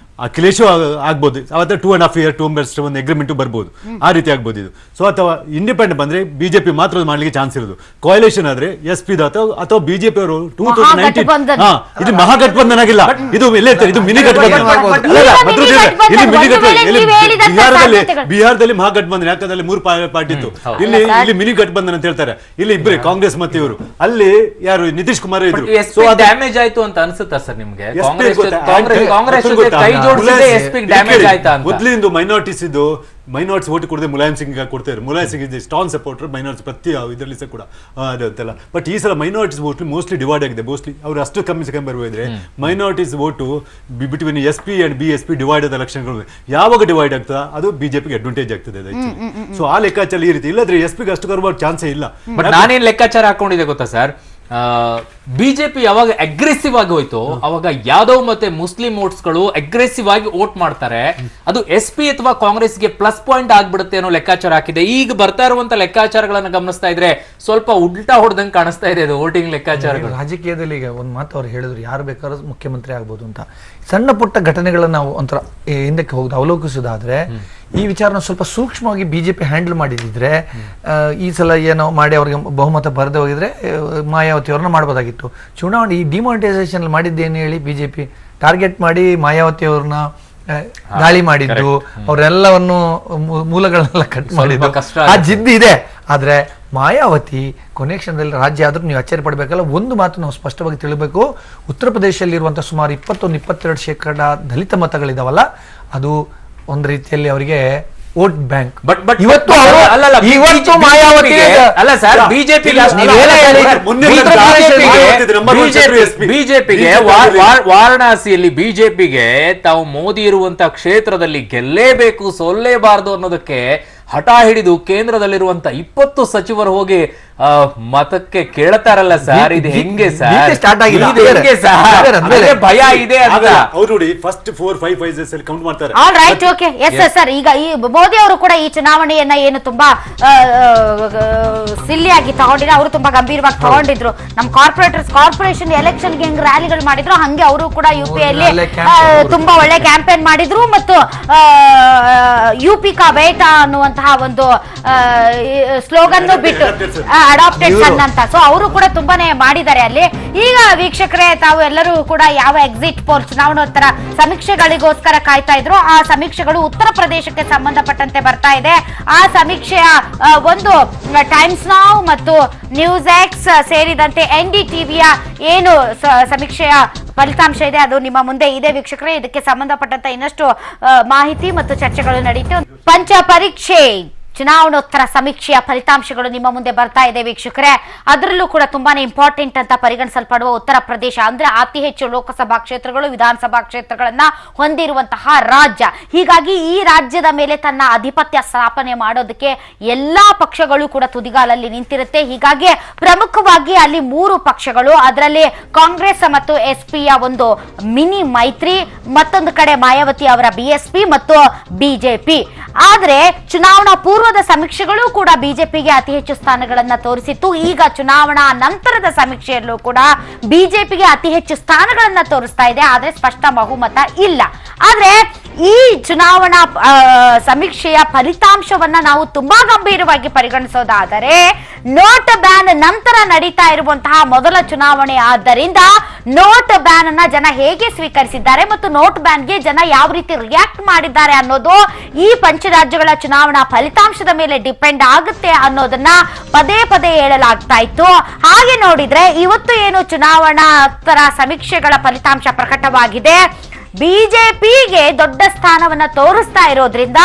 ಅಖಿಲೇಶು ಆಗ್ಬೋದು. ಅವತ್ತ 2.5 year 2 months ಒಂದು ಅಗ್ರಿಮೆಂಟ್ ಬರ್ಬೋದು, ಆ ರೀತಿ ಆಗ್ಬೋದು ಇದು. ಸೊ ಅಥವಾ ಇಂಡಿಪೆಂಡೆಂಟ್ ಬಂದ್ರೆ BJP ಮಾತ್ರ ಮಾಡ್ಲಿಕ್ಕೆ ಚಾನ್ಸ್ ಇರೋದು. ಕೋಯಲೇಷನ್ ಆದ್ರೆ SP ಅಥವಾ BJP ಅವರು 2019 ಇದು ಮಹಾಗಠಬಂಧನ ಆಗಿಲ್ಲ, ಇದು ಎಲ್ಲೇ ಇದು ಮಿನಿ ಗಠಬಂಧನ. ಬಿಹಾರದಲ್ಲಿ ಮಹಾಗಠಬಂಧನ, ಯಾಕಂದ್ರೆ 3 ಪಾರ್ಟಿ ಇತ್ತು. ಇಲ್ಲಿ ಮಿನಿ ಗಠಬಂಧನ ಅಂತ ಹೇಳ್ತಾರೆ. ಇಲ್ಲಿ ಇಬ್ಬರೇ ಕಾಂಗ್ರೆಸ್ ಮತ್ತೆ ಇವರು. ಅಲ್ಲಿ ಯಾರು ನಿತೀಶ್ ಕುಮಾರ್ ಇದ್ರು. ಸೊ ಡ್ಯಾಮೇಜ್ ಆಯ್ತು ಅಂತ ಅನ್ಸುತ್ತಾ ಸರ್ ನಿಮ್ಗೆ? ಕಾಂಗ್ರೆಸ್ ಮೊದಲಿಂದ ಮೈನಾರಿಟೀಸ್ ಓಟ್ ಕೊಡದೆ ಮುಲಾಯಂ ಸಿಂಗ್ ಕೊಡ್ತಾರೆ. Mulayam Singh is strong supporter minorities ಪ್ರತಿ ಇದರಲ್ಲಿ ಸಹ ಕೂಡ ಅಂತೆಲ್ಲ. ಬಟ್ ಈ ಸಲ ಮೈನಾರಿಟೀಸ್ ವೋಟ್ ಮೋಸ್ಟ್ಲಿ ಡಿವೈಡ್ ಆಗಿದೆ. ಮೋಸ್ಟ್ಲಿ ಅವರು ಅಷ್ಟು ಕಮ್ಮಿ ಬರ್ಬೋದ್ರೆ minorities vote between SP and BSP divide ಆದ ಲಕ್ಷಣಗಳು ಯಾವಾಗ ಡಿವೈಡ್ ಆಗ್ತದೆ ಅದು BJPಗೆ ಅಡ್ವಾಂಟೇಜ್ ಆಗ್ತದೆ. ಸೊ ಆ ಲೆಕ್ಕಾಚಾರ ಈ ರೀತಿ ಇಲ್ಲದ್ರೆ SPಗೆ ಅಷ್ಟು ಬರುವ ಚಾನ್ಸೇ ಇಲ್ಲ. ಬಟ್ ನಾನೇನ್ ಲೆಕ್ಕಾಚಾರ ಹಾಕೊಂಡಿದೆ ಗೊತ್ತಾ ಸರ್, ಬಿಜೆಪಿ ಯಾವಾಗ ಅಗ್ರೆಸಿವ್ ಆಗಿ ಹೋಯ್ತು ಅವಾಗ ಯಾದವ್ ಮತ್ತೆ ಮುಸ್ಲಿಂ ವೋಟ್ಸ್ಗಳು ಅಗ್ರೆಸಿವ್ ಆಗಿ ವೋಟ್ ಮಾಡ್ತಾರೆ. ಅದು SP ಅಥವಾ ಕಾಂಗ್ರೆಸ್ಗೆ ಪ್ಲಸ್ ಪಾಯಿಂಟ್ ಆಗ್ಬಿಡುತ್ತೆ ಅನ್ನೋ ಲೆಕ್ಕಾಚಾರ ಹಾಕಿದೆ. ಈಗ ಬರ್ತಾ ಇರುವಂತ ಲೆಕ್ಕಾಚಾರಗಳನ್ನ ಗಮನಿಸ್ತಾ ಇದ್ರೆ ಸ್ವಲ್ಪ ಉಲ್ಟಾ ಹೊಡೆದಂಗೆ ಕಾಣಿಸ್ತಾ ಇದೆ ಅದು ವೋಟಿಂಗ್ ಲೆಕ್ಕಾಚಾರಗಳು. ರಾಜಕೀಯದಲ್ಲಿ ಈಗ ಒಂದು ಮಾತು ಅವ್ರು ಹೇಳಿದ್ರು, ಯಾರು ಬೇಕಾದ್ರೂ ಮುಖ್ಯಮಂತ್ರಿ ಆಗ್ಬೋದು ಅಂತ. ಸಣ್ಣ ಪುಟ್ಟ ಘಟನೆಗಳನ್ನ ನಾವು ಒಂಥರ ಹಿಂದಕ್ಕೆ ಹೋಗುದು ಅವಲೋಕಿಸೋದಾದ್ರೆ ಈ ವಿಚಾರನ ಸ್ವಲ್ಪ ಸೂಕ್ಷ್ಮವಾಗಿ BJP ಹ್ಯಾಂಡಲ್ ಮಾಡಿದ್ರೆ ಈ ಸಲ ಏನೋ ಮಾಡಿ ಅವ್ರಿಗೆ ಬಹುಮತ ಬರದೆ ಹೋಗಿದ್ರೆ ಮಾಯಾವತಿ ಅವ್ರನ್ನ ಮಾಡ್ಬೋದಾಗಿತ್ತು. ಚುನಾವಣೆ ಈ ಡಿಮಾನಿಟೈಸೇಷನ್ ಮಾಡಿದ್ದೇನು ಹೇಳಿ BJP ಟಾರ್ಗೆಟ್ ಮಾಡಿ ಮಾಯಾವತಿ ಅವ್ರನ್ನ ದಾಳಿ ಮಾಡಿದ್ದು, ಅವರೆಲ್ಲವನ್ನು ಮೂಲಗಳನ್ನೆಲ್ಲ ಕಟ್ ಮಾಡಿದ್ದು, ಆ ಜಿದ್ದು ಇದೆ. ಆದ್ರೆ ಮಾಯಾವತಿ ಕೊನೆ ಕ್ಷಣದಲ್ಲಿ ರಾಜ್ಯ ಆದ್ರೂ ನೀವು ಅಚ್ಚರಿ ಪಡಬೇಕಲ್ಲ. ಒಂದು ಮಾತು ನಾವು ಸ್ಪಷ್ಟವಾಗಿ ತಿಳಿಬೇಕು, ಉತ್ತರ ಪ್ರದೇಶದಲ್ಲಿರುವಂತಹ ಸುಮಾರು 21-22% ದಲಿತ ಮತಗಳಿದಾವಲ್ಲ, ಅದು ಒಂದು ರೀತಿಯಲ್ಲಿ ಅವರಿಗೆ ವೋಟ್ ಬ್ಯಾಂಕ್. ಬಟ್ ಇವತ್ತು ಬಿಜೆಪಿಗೆ ವಾರಣಾಸಿಯಲ್ಲಿ ಬಿಜೆಪಿಗೆ ತಾವು ಮೋದಿ ಇರುವಂತ ಕ್ಷೇತ್ರದಲ್ಲಿ ಗೆಲ್ಲೇಬೇಕು, ಸೋಲ್ಲೇಬಾರದು ಅನ್ನೋದಕ್ಕೆ ಹಠ ಹಿಡಿದು ಕೇಂದ್ರದಲ್ಲಿರುವಂತ 20 ಸಚಿವರು ಹೋಗಿ ಮತಕ್ಕೆ ಕೇಳ್ತಾರಲ್ಲ ಸರ್, ಇದು ಹೆಂಗೆ ಸರ್? ಭಯ ಇದೆ ಫಸ್ಟ್ 4-5 ಫೇಸಸ್ ಅಲ್ಲಿ ಕೌಂಟ್ ಮಾಡ್ತಾರೆ. All right, okay, yes sir. ಈಗ ಈ ಮೋದಿ ಅವರು ಕೂಡ ಈ ಚುನಾವಣೆಯನ್ನ ಏನು ತುಂಬಾ ಸಿಲ್ಲಿಯಾಗಿ ತಗೊಂಡಿದ್ರು, ಅವರು ತುಂಬಾ ಗಂಭೀರವಾಗಿ ತಗೊಂಡಿದ್ರು. ನಮ್ಮ ಕಾರ್ಪೊರೇಷನ್ ಎಲೆಕ್ಷನ್ ಹೆಂಗ್ ರ್ಯಾಲಿಗಳು ಮಾಡಿದ್ರು ಹಂಗೆ ಅವರು ಕೂಡ UPಯಲ್ಲಿ ತುಂಬಾ ಒಳ್ಳೆ ಕ್ಯಾಂಪೇನ್ ಮಾಡಿದ್ರು. ಮತ್ತು UP ಕಾ ಬೇಟಾ ಅನ್ನುವಂತಹ ಅನ್ನುವಂತಹ ಒಂದು ಸ್ಲೋಗನ್ ಬಿಟ್ಟು ಅಡಾಪ್ಟೆಡ್ ಸನ್ ಅಂತ. ಸೊ ಅವರು ಕೂಡ ತುಂಬಾನೇ ಮಾಡಿದ್ದಾರೆ ಅಲ್ಲಿ. ಈಗ ವೀಕ್ಷಕರೇ, ತಾವು ಎಲ್ಲರೂ ಕೂಡ ಯಾವ ಎಕ್ಸಿಟ್ ಪೋಲ್ ಚುನಾವಣೋತ್ತರ ಸಮೀಕ್ಷೆಗಳಿಗೋಸ್ಕರ ಕಾಯ್ತಾ ಇದ್ರು, ಆ ಸಮೀಕ್ಷೆಗಳು ಉತ್ತರ ಪ್ರದೇಶಕ್ಕೆ ಸಂಬಂಧಪಟ್ಟಂತೆ ಬರ್ತಾ ಇದೆ. ಆ ಸಮೀಕ್ಷೆಯ ಒಂದು ಟೈಮ್ಸ್ ನಾವ್ ಮತ್ತು ನ್ಯೂಸ್ ಎಕ್ಸ್ ಸೇರಿದಂತೆ NDTVಯ ಏನು ಸಮೀಕ್ಷೆಯ ಫಲಿತಾಂಶ ಇದೆ ಅದು ನಿಮ್ಮ ಮುಂದೆ ಇದೆ ವೀಕ್ಷಕರೇ. ಇದಕ್ಕೆ ಸಂಬಂಧಪಟ್ಟಂತ ಇನ್ನಷ್ಟು ಮಾಹಿತಿ ಮತ್ತು ಚರ್ಚೆಗಳು ನಡೆಯುತ್ತೆ. ಪಂಚ ಪರೀಕ್ಷೆ ಚುನಾವಣೋತ್ತರ ಸಮೀಕ್ಷೆಯ ಫಲಿತಾಂಶಗಳು ನಿಮ್ಮ ಮುಂದೆ ಬರ್ತಾ ಇದೆ ವೀಕ್ಷಕರೇ. ಅದರಲ್ಲೂ ಕೂಡ ತುಂಬಾನೇ ಇಂಪಾರ್ಟೆಂಟ್ ಅಂತ ಪರಿಗಣಿಸಲ್ಪಡುವ ಉತ್ತರ ಪ್ರದೇಶ ಅಂದ್ರೆ ಅತಿ ಹೆಚ್ಚು ಲೋಕಸಭಾ ಕ್ಷೇತ್ರಗಳು, ವಿಧಾನಸಭಾ ಕ್ಷೇತ್ರಗಳನ್ನ ಹೊಂದಿರುವಂತಹ ರಾಜ್ಯ. ಹೀಗಾಗಿ ಈ ರಾಜ್ಯದ ಮೇಲೆ ತನ್ನ ಆಧಿಪತ್ಯ ಸ್ಥಾಪನೆ ಮಾಡೋದಕ್ಕೆ ಎಲ್ಲಾ ಪಕ್ಷಗಳು ಕೂಡ ತುದಿಗಾಲಲ್ಲಿ ನಿಂತಿರುತ್ತೆ. ಹೀಗಾಗಿ ಪ್ರಮುಖವಾಗಿ ಅಲ್ಲಿ 3 ಪಕ್ಷಗಳು, ಅದರಲ್ಲಿ ಕಾಂಗ್ರೆಸ್ ಮತ್ತು SPಯ ಒಂದು ಮಿನಿ ಮೈತ್ರಿ, ಮತ್ತೊಂದು ಕಡೆ ಮಾಯಾವತಿ ಅವರ BSP ಮತ್ತು BJP. ಆದ್ರೆ ಚುನಾವಣಾ ಪೂರ್ವದ ಸಮೀಕ್ಷೆಗಳು ಕೂಡ ಬಿಜೆಪಿಗೆ ಅತಿ ಹೆಚ್ಚು ಸ್ಥಾನಗಳನ್ನ ತೋರಿಸಿತ್ತು. ಈಗ ಚುನಾವಣಾ ನಂತರದ ಸಮೀಕ್ಷೆಯಲ್ಲೂ ಕೂಡ ಬಿಜೆಪಿಗೆ ಅತಿ ಹೆಚ್ಚು ಸ್ಥಾನಗಳನ್ನ ತೋರಿಸ್ತಾ ಇದೆ, ಆದ್ರೆ ಸ್ಪಷ್ಟ ಬಹುಮತ ಇಲ್ಲ. ಆದ್ರೆ ಈ ಚುನಾವಣಾ ಸಮೀಕ್ಷೆಯ ಫಲಿತಾಂಶವನ್ನ ನಾವು ತುಂಬಾ ಗಂಭೀರವಾಗಿ ಪರಿಗಣಿಸೋದಾದರೆ, ನೋಟ್ ಬ್ಯಾನ್ ನಂತರ ನಡೀತಾ ಇರುವಂತಹ ಮೊದಲ ಚುನಾವಣೆ ಆದ್ದರಿಂದ ನೋಟ್ ಬ್ಯಾನ್ ಅನ್ನ ಜನ ಹೇಗೆ ಸ್ವೀಕರಿಸಿದ್ದಾರೆ ಮತ್ತು ನೋಟ್ ಬ್ಯಾನ್ಗೆ ಜನ ಯಾವ ರೀತಿ ರಿಯಾಕ್ಟ್ ಮಾಡಿದ್ದಾರೆ ಅನ್ನೋದು ಈ ಪಂಚರಾಜ್ಯಗಳ ಚುನಾವಣಾ ಫಲಿತಾಂಶದ ಮೇಲೆ ಡಿಪೆಂಡ್ ಆಗುತ್ತೆ ಅನ್ನೋದನ್ನ ಪದೇ ಪದೇ ಹೇಳಲಾಗ್ತಾ ಇತ್ತು. ಹಾಗೆ ನೋಡಿದ್ರೆ ಇವತ್ತು ಏನು ಚುನಾವಣೋತ್ತರ ಸಮೀಕ್ಷೆಗಳ ಫಲಿತಾಂಶ ಪ್ರಕಟವಾಗಿದೆ, ಬಿಜೆಪಿಗೆ ದೊಡ್ಡ ಸ್ಥಾನವನ್ನ ತೋರಿಸ್ತಾ ಇರೋದ್ರಿಂದ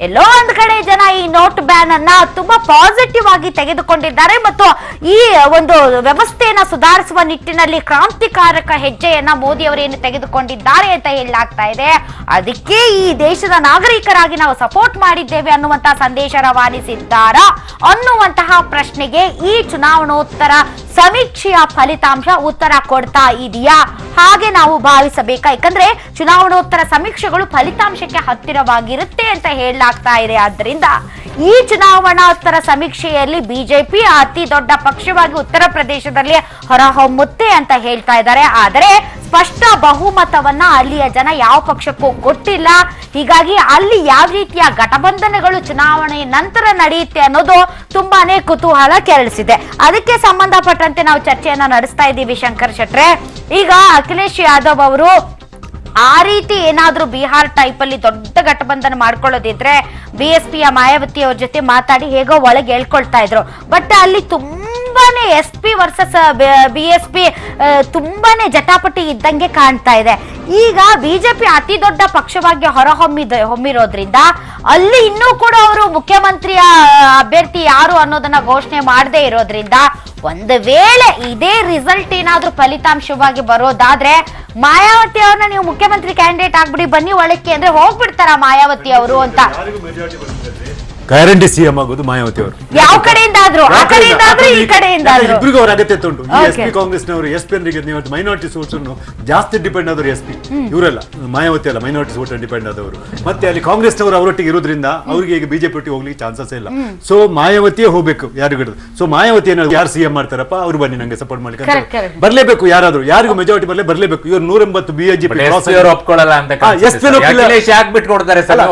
ಎಲ್ಲೋ ಒಂದ್ ಕಡೆ ಜನ ಈ ನೋಟ್ ಬ್ಯಾನ್ ಅನ್ನ ತುಂಬಾ ಪಾಸಿಟಿವ್ ಆಗಿ ತೆಗೆದುಕೊಂಡಿದ್ದಾರೆ ಮತ್ತು ಈ ಒಂದು ವ್ಯವಸ್ಥೆಯನ್ನ ಸುಧಾರಿಸುವ ನಿಟ್ಟಿನಲ್ಲಿ ಕ್ರಾಂತಿಕಾರಕ ಹೆಜ್ಜೆಯನ್ನ ಮೋದಿ ಅವರೇನು ತೆಗೆದುಕೊಂಡಿದ್ದಾರೆ ಅಂತ ಹೇಳಲಾಗ್ತಾ ಇದೆ. ಅದಕ್ಕೆ ಈ ದೇಶದ ನಾಗರಿಕರಾಗಿ ನಾವು ಸಪೋರ್ಟ್ ಮಾಡಿದ್ದೇವೆ ಅನ್ನುವಂತಹ ಸಂದೇಶ ರವಾನಿಸಿದ್ದಾರಾ ಅನ್ನುವಂತಹ ಪ್ರಶ್ನೆಗೆ ಈ ಚುನಾವಣೋತ್ತರ ಸಮೀಕ್ಷೆಯ ಫಲಿತಾಂಶ ಉತ್ತರ ಕೊಡ್ತಾ ಇದೆಯಾ? ಹಾಗೆ ನಾವು ಭಾವಿಸಬೇಕಾ? ಯಾಕಂದ್ರೆ ಚುನಾವಣೋತ್ತರ ಸಮೀಕ್ಷೆಗಳು ಫಲಿತಾಂಶಕ್ಕೆ ಹತ್ತಿರವಾಗಿರುತ್ತೆ ಅಂತ ಹೇಳಲಾಗ್ತಾ ಇದೆ. ಆದ್ದರಿಂದ ಈ ಚುನಾವಣೋತ್ತರ ಸಮೀಕ್ಷೆಯಲ್ಲಿ ಬಿಜೆಪಿ ಅತಿ ದೊಡ್ಡ ಪಕ್ಷವಾಗಿ ಉತ್ತರ ಪ್ರದೇಶದಲ್ಲಿ ಹೊರಹೊಮ್ಮುತ್ತೆ ಅಂತ ಹೇಳ್ತಾ ಇದ್ದಾರೆ. ಆದರೆ ಸ್ಪಷ್ಟ ಬಹುಮತವನ್ನ ಅಲ್ಲಿಯ ಜನ ಯಾವ ಪಕ್ಷಕ್ಕೂ ಕೊಟ್ಟಿಲ್ಲ. ಹೀಗಾಗಿ ಅಲ್ಲಿ ಯಾವ ರೀತಿಯ ಘಟಬಂಧನಗಳು ಚುನಾವಣೆ ನಂತರ ನಡೆಯುತ್ತೆ ಅನ್ನೋದು ತುಂಬಾನೇ ಕುತೂಹಲ ಕೆರಳಿಸಿದೆ. ಅದಕ್ಕೆ ಸಂಬಂಧಪಟ್ಟಂತೆ ನಾವು ಚರ್ಚೆಯನ್ನ ನಡೆಸ್ತಾ ಇದ್ದೀವಿ ಶಂಕರ್ ಶೆಟ್ರೆ. ಈಗ ಅಖಿಲೇಶ್ ಯಾದವ್ ಅವರು ಆ ರೀತಿ ಏನಾದ್ರೂ ಬಿಹಾರ್ ಟೈಪ್ ಅಲ್ಲಿ ದೊಡ್ಡ ಘಟಬಂಧನ ಮಾಡ್ಕೊಳ್ಳೋದಿದ್ರೆ BSPಯ ಮಾಯಾವತಿ ಅವ್ರ ಜೊತೆ ಮಾತಾಡಿ ಹೇಗೋ ಒಳಗೆ ಹೇಳ್ಕೊಳ್ತಾ ಇದ್ರು. ಬಟ್ ಅಲ್ಲಿ ತುಂಬಾನೇ SP ವರ್ಸಸ್ BSP ತುಂಬಾನೇ ಜಟಾಪಟಿ ಇದ್ದಂಗೆ ಕಾಣ್ತಾ ಇದೆ. ಈಗ ಬಿಜೆಪಿ ಅತಿ ದೊಡ್ಡ ಪಕ್ಷವಾಗಿ ಹೊಮ್ಮಿರೋದ್ರಿಂದ ಅಲ್ಲಿ ಇನ್ನೂ ಕೂಡ ಅವರು ಮುಖ್ಯಮಂತ್ರಿಯ ಅಭ್ಯರ್ಥಿ ಯಾರು ಅನ್ನೋದನ್ನ ಘೋಷಣೆ ಮಾಡದೇ ಇರೋದ್ರಿಂದ ಒಂದು ವೇಳೆ ಇದೇ ರಿಸಲ್ಟ್ ಏನಾದ್ರೂ ಫಲಿತಾಂಶವಾಗಿ ಬರೋದಾದ್ರೆ ಮಾಯಾವತಿ ಅವ್ರನ್ನ ನೀವು ಮುಖ್ಯಮಂತ್ರಿ ಕ್ಯಾಂಡಿಡೇಟ್ ಆಗ್ಬಿಡಿ ಬನ್ನಿ ಒಳಕ್ಕೆ ಅಂದ್ರೆ ಹೋಗ್ಬಿಡ್ತಾರ ಮಾಯಾವತಿ ಅವರು ಅಂತ. ಗ್ಯಾರಂಟಿ CM ಆಗೋದು ಮಾಯಾವತಿ ಅವರು. ಯಾವ ಕಡೆಯಿಂದ ಆದ್ರೂ ಆ ಕಡೆಯಿಂದ ಆದ್ರೂ ಈ ಕಡೆಯಿಂದ ಆದ್ರೂ ಇಬ್ಬರಿಗೂ ಅವ್ರ ಅಗತ್ಯ ಉಂಟು. SP ಕಾಂಗ್ರೆಸ್ನವರು SP ನೀವು ಮೈನಾರಿಟಿ ಸೋರ್ಸ್ ಜಾಸ್ತಿ ಡಿಪೆಂಡ್ ಆದವರು SP ಇವರೆಲ್ಲ, ಮಾಯಾವತಿ ಅಲ್ಲ, ಮೈನಾರಿಟಿ ಸೋರ್ಸ್ ಡಿಪೆಂಡ್ ಆದವರು. ಮತ್ತೆ ಅಲ್ಲಿ ಕಾಂಗ್ರೆಸ್ನವರು ಅವರೊಟ್ಟಿಗೆ ಇರೋದ್ರಿಂದ ಅವ್ರಿಗೆ ಈಗ ಬಿಜೆಪಿ ಒಟ್ಟಿಗೆ ಹೋಗ್ಲಿಕ್ಕೆ ಚಾನ್ಸಸ್ ಇಲ್ಲ. ಸೊ ಮಾಯಾವತಿಯೇ ಹೋಗ್ಬೇಕು ಯಾರಿಗೂ. ಸೊ ಮಾಯಾವತಿ ಏನಾದ್ರು ಯಾರು CM ಮಾಡ್ತಾರಪ್ಪ ಅವ್ರು ಬನ್ನಿ ನಂಗೆ ಸಪೋರ್ಟ್ ಮಾಡ್ಲಿಕ್ಕೆ ಬರ್ಲೇಬೇಕು. ಯಾರಾದ್ರೂ ಯಾರಿಗೂ ಮೆಜಾರಿಟಿ ಬರ್ಲೇಬೇಕು. ಇವ್ರು 180 BJP ಒಪ್ಕೊಳ್ಳಲ್ಲ ಅಂತ ಅಖಿಲೇಶ್ ಯಾಕೆ ಬಿಟ್ಕೊಡ್ತಾರೆ ಸರ್?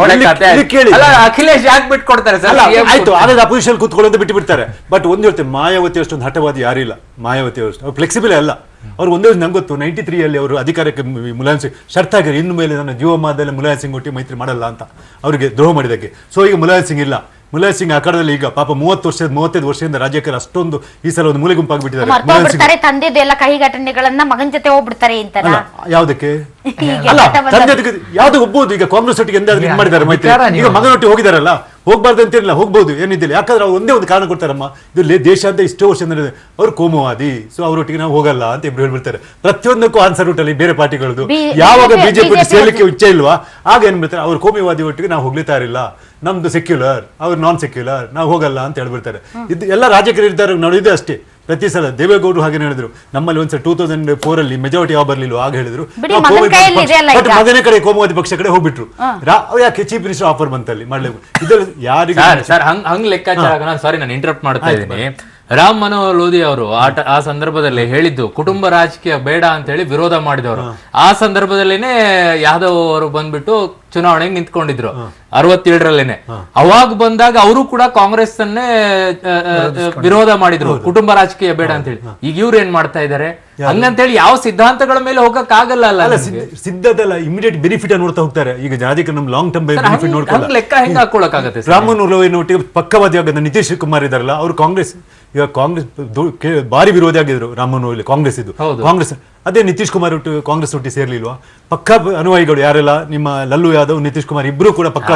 ಅಖಿಲೇಶ್ ಯಾಕೆ ಬಿಟ್ಕೊಡ್ತಾರೆ? ಆಯ್ತು, ಆದ್ರೆ ಅಪೋಸಿಷನ್ ಕೂತ್ಕೊಳ್ಳೋದು ಬಿಟ್ಟು ಬಿಡ್ತಾರೆ. ಬಟ್ ಒಂದು ಹೇಳ್ತೇನೆ, ಮಾಯಾವತಿ ಅಷ್ಟೊಂದು ಹಠವಾದಿ ಯಾರಿಲ್ಲ. ಮಾಯಾವತಿ ಅಷ್ಟು ಅವ್ರು ಫ್ಲೆಕ್ಸಿಬಲ್ ಅಲ್ಲ. ಅವ್ರು ಒಂದೇ ನಂಗೆ ಗೊತ್ತು 93 ಅವರು ಅಧಿಕಾರಕ್ಕೆ ಮುಲಾಯಂ ಸಿಂಗ್ ಶರ್ತ್ ಆಗಿರಿ, ಇನ್ನು ಮೇಲೆ ನನ್ನ ಜೀವಮಾನದಲ್ಲಿ ಮುಲಾಯಂ ಸಿಂಗ್ ಒಟ್ಟಿಗೆ ಮೈತ್ರಿ ಮಾಡಲ್ಲ ಅಂತ ಅವರಿಗೆ ದ್ರೋಹ ಮಾಡಿದಕ್ಕೆ. ಸೊ ಈಗ ಮುಲಾಯಂ ಸಿಂಗ್ ಇಲ್ಲ. ಮುಲಾಯಂ ಸಿಂಗ್ ಅಖಾಡದಲ್ಲಿ ಈಗ ಪಾಪ 35 ವರ್ಷದಿಂದ ರಾಜ್ಯಕ್ಕೆ ಅಷ್ಟೊಂದು ಈ ಸಲ ಒಂದು ಮೂಲೆ ಗುಂಪಾಗ್ಬಿಟ್ಟಿದ್ದಾರೆ. ತಂದೆದೆಲ್ಲ ಕಹಿ ಘಟನೆಗಳನ್ನ ಮಗನ ಜೊತೆ ಹೋಗ್ಬಿಡ್ತಾರೆ ಅಂತ. ಯಾವ್ದಕ್ಕೆ ಅಲ್ಲ, ತಂದೆ ಯಾವ್ದು ಹೋಗ್ಬೋದು. ಈಗ ಕಾಂಗ್ರೆಸ್ ಒಟ್ಟಿಗೆ ಎಂದಾದ್ರೂ ಇದು ಮಾಡಿದ್ದಾರೆ ಮೈತ್ರಿ. ಈಗ ಮಗನೊಟ್ಟಿಗೆ ಹೋಗಿದಾರಲ್ಲ, ಹೋಗ್ಬಾರ್ದು ಅಂತಿರಲಿಲ್ಲ, ಹೋಗ್ಬೋದು, ಏನಿದ್ದಿಲ್ಲ. ಯಾಕಂದ್ರೆ ಅವ್ರು ಒಂದೇ ಒಂದು ಕಾರಣ ಕೊಡ್ತಾರಮ್ಮ, ಇದು ದೇಶ ಅಂತ ಇಷ್ಟೋ ವರ್ಷ ಅವ್ರು ಕೋಮುವಾದಿ, ಸೊ ಅವರೊಟ್ಟಿಗೆ ನಾವು ಹೋಗಲ್ಲ ಅಂತ ಇಬ್ರು ಹೇಳ್ಬಿಡ್ತಾರೆ. ಪ್ರತಿಯೊಂದಕ್ಕೂ ಆನ್ಸರ್ ರೂಟಲ್ಲಿ ಬೇರೆ ಪಾರ್ಟಿಗಳದ್ದು ಯಾವಾಗ ಬಿಜೆಪಿ ಸೇರ್ಲಿಕ್ಕೆ ಇಚ್ಛೆ ಇಲ್ವಾ ಆಗ ಏನ್ ಬಿಡ್ತಾರೆ, ಅವ್ರು ಕೋಮುವಾದಿ ಒಟ್ಟಿಗೆ ನಾವು ಹೋಗ್ಲಿತಾ ಇರಲಿಲ್ಲ, ನಮ್ದು ಸೆಕ್ಯುಲರ್, ಅವ್ರು ನಾನ್ ಸೆಕ್ಯುಲರ್, ನಾವು ಹೋಗಲ್ಲ ಅಂತ ಹೇಳ್ಬಿಡ್ತಾರೆ. ಇದು ಎಲ್ಲ ರಾಜಕೀಯ ನಿರ್ಧಾರ ನೋಡಿದೆ ಅಷ್ಟೇ. ಪ್ರತಿ ಸಲ ದೇವೇಗೌಡರು ಹಾಗೆ ಹೇಳಿದ್ರು, ನಮ್ಮಲ್ಲಿ ಒಂದ್ಸಲ 2004 ಅಲ್ಲಿ ಮೆಜಾರಿಟಿ ಯಾವ ಬರ್ಲಿಲ್ಲ, ಆಗ ಹೇಳಿದ್ರು ಮಗನೇ ಕಡೆ ಕೋಮುವಾದಿ ಪಕ್ಷ ಕಡೆ ಹೋಗ್ಬಿಟ್ರು. ಯಾಕೆ ಚೀಫ್ ಮಿನಿಸ್ಟರ್ ಆಫರ್ ಬಂತಲ್ಲಿ ಮಾಡ್ಲೇಬೇಕು. ಇದ್ರಲ್ಲಿ ಯಾರಿಗೆ ಹಂಗ್ ಲೆಕ್ಕಾಚಾರ, ಸಾರಿ ನಾನು ಇಂಟರಪ್ಟ್ ಮಾಡ್ತಾ ಇದ್ದೀನಿ. ರಾಮ್ ಮನೋಹರ್ ಲೋಧಿ ಅವರು ಆ ಸಂದರ್ಭದಲ್ಲಿ ಹೇಳಿದ್ದು ಕುಟುಂಬ ರಾಜಕೀಯ ಬೇಡ ಅಂತ ಹೇಳಿ ವಿರೋಧ ಮಾಡಿದವರು. ಆ ಸಂದರ್ಭದಲ್ಲೇನೆ ಯಾದವ್ ಅವರು ಬಂದ್ಬಿಟ್ಟು ಚುನಾವಣೆಗೆ ನಿಂತ್ಕೊಂಡಿದ್ರು 67ರಲ್ಲೇನೆ. ಅವಾಗ ಬಂದಾಗ ಅವರು ಕೂಡ ಕಾಂಗ್ರೆಸ್ ಅನ್ನೇ ವಿರೋಧ ಮಾಡಿದ್ರು, ಕುಟುಂಬ ರಾಜಕೀಯ ಬೇಡ ಅಂತ ಹೇಳಿ. ಈಗ ಇವ್ರು ಏನ್ ಮಾಡ್ತಾ ಇದಾರೆ ಹಂಗಂತೇಳಿ ಯಾವ ಸಿದ್ಧಾಂತಗಳ ಮೇಲೆ ಹೋಗಕ್ ಆಗಲ್ಲ. ಸಿದ್ಧದಲ್ಲ, ಇಮಿಡಿಯೇಟ್ ಬೆನಿಫಿಟ್ ನೋಡ್ತಾ ಹೋಗ್ತಾರೆ. ಈಗ ರಾಜಕೀಯ ನಮ್ ಲಾಂಗ್ ಟರ್ಮ್ ಬೆನಿಫಿಟ್ ನೋಡ್ಕೊಂಡು ಲೆಕ್ಕ ಹೆಂಗ್ ಹಾಕೊಳಕ್ ಆಗತ್ತೆ? ರಾಮನೊಟ್ಟಿಗೆ ಪಕ್ಕವಾದಿ ಆಗದ ನಿತೀಶ್ ಕುಮಾರ್ ಇದಾರಲ್ಲ, ಅವರು ಕಾಂಗ್ರೆಸ್ ಈಗ ಕಾಂಗ್ರೆಸ್ ಭಾರಿ ವಿರೋಧಿ ಆಗಿದ್ರು ರಾಮನೋಲಿ, ಕಾಂಗ್ರೆಸ್ ಇದು ಕಾಂಗ್ರೆಸ್. ಅದೇ ನಿತೀಶ್ ಕುಮಾರ್ ಒಟ್ಟು ಕಾಂಗ್ರೆಸ್ ಒಟ್ಟಿಗೆ ಸೇರ್ಲಿಲ್ವಾ? ಪಕ್ಕ ಅನುಯಾಯಿಗಳು ಯಾರೆಲ್ಲ ನಿಮ್ಮ ಲಲ್ಲು ಯಾದವ್, ನಿತೀಶ್ ಕುಮಾರ್ ಇಬ್ರು ಕೂಡ ಪಕ್ಕ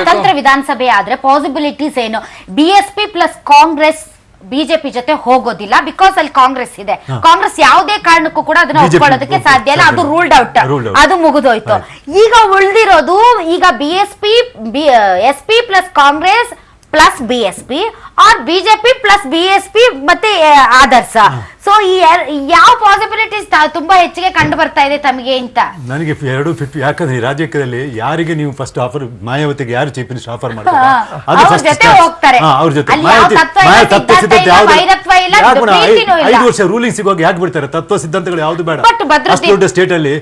ಅತಂತ್ರ ವಿಧಾನಸಭೆ ಆದ್ರೆ ಪಾಸಿಬಿಲಿಟೀಸ್ ಏನು? ಬಿಎಸ್ಪಿ ಪ್ಲಸ್ ಕಾಂಗ್ರೆಸ್ ಬಿಜೆಪಿ ಜೊತೆ ಹೋಗೋದಿಲ್ಲ, ಬಿಕಾಸ್ ಅಲ್ಲಿ ಕಾಂಗ್ರೆಸ್ ಇದೆ. ಕಾಂಗ್ರೆಸ್ ಯಾವುದೇ ಕಾರಣಕ್ಕೂ ಕೂಡ ಅದನ್ನ ಒಪ್ಕೊಳ್ಳೋದಕ್ಕೆ ಸಾಧ್ಯ ಇಲ್ಲ, ಅದು ರೂಲ್ಡ್ ಔಟ್, ಅದು ಮುಗಿದೋಯ್ತು. ಈಗ ಉಳಿದಿರೋದು ಈಗ BSP SP plus Congress plus BSP or BJP plus BSP ಮತ್ತೆ ಆದರ್ಶ. ಸೊ ಈ ಯಾವ ಪಾಸಿಬಿಲಿಟೀಸ್ ತುಂಬಾ ಹೆಚ್ಚಿಗೆ ಕಂಡು ಬರ್ತಾ ಇದೆ ತಮಗೆ ಅಂತ ನನಗೆ 250. ಯಾಕಂದ್ರೆ ಈ ರಾಜಕೀಯದಲ್ಲಿ ಯಾರಿಗೆ ನೀವು ಫಸ್ಟ್ ಆಫರ್, ಮಾಯಾವತಿಗೆ ಯಾರು ಚೀಫ್ ಮಿನಿಸ್ಟರ್ ಆಫರ್ ಮಾಡ್ತಾರೆ ಅವ್ರ ಜೊತೆ ಹೋಗ್ತಾರೆ. ಅವ್ರ ಜೊತೆ 5 ವರ್ಷ ರೂಲಿಂಗ್ ಸಿಗುವಾಗ ಯಾಕೆ ಬಿಡ್ತಾರೆ? ತತ್ವ ಸಿದ್ಧಾಂತಗಳು ಯಾವ್ದು ಬೇಡ. ಅಷ್ಟು ದೊಡ್ಡ ಸ್ಟೇಟ್ ಅಲ್ಲಿ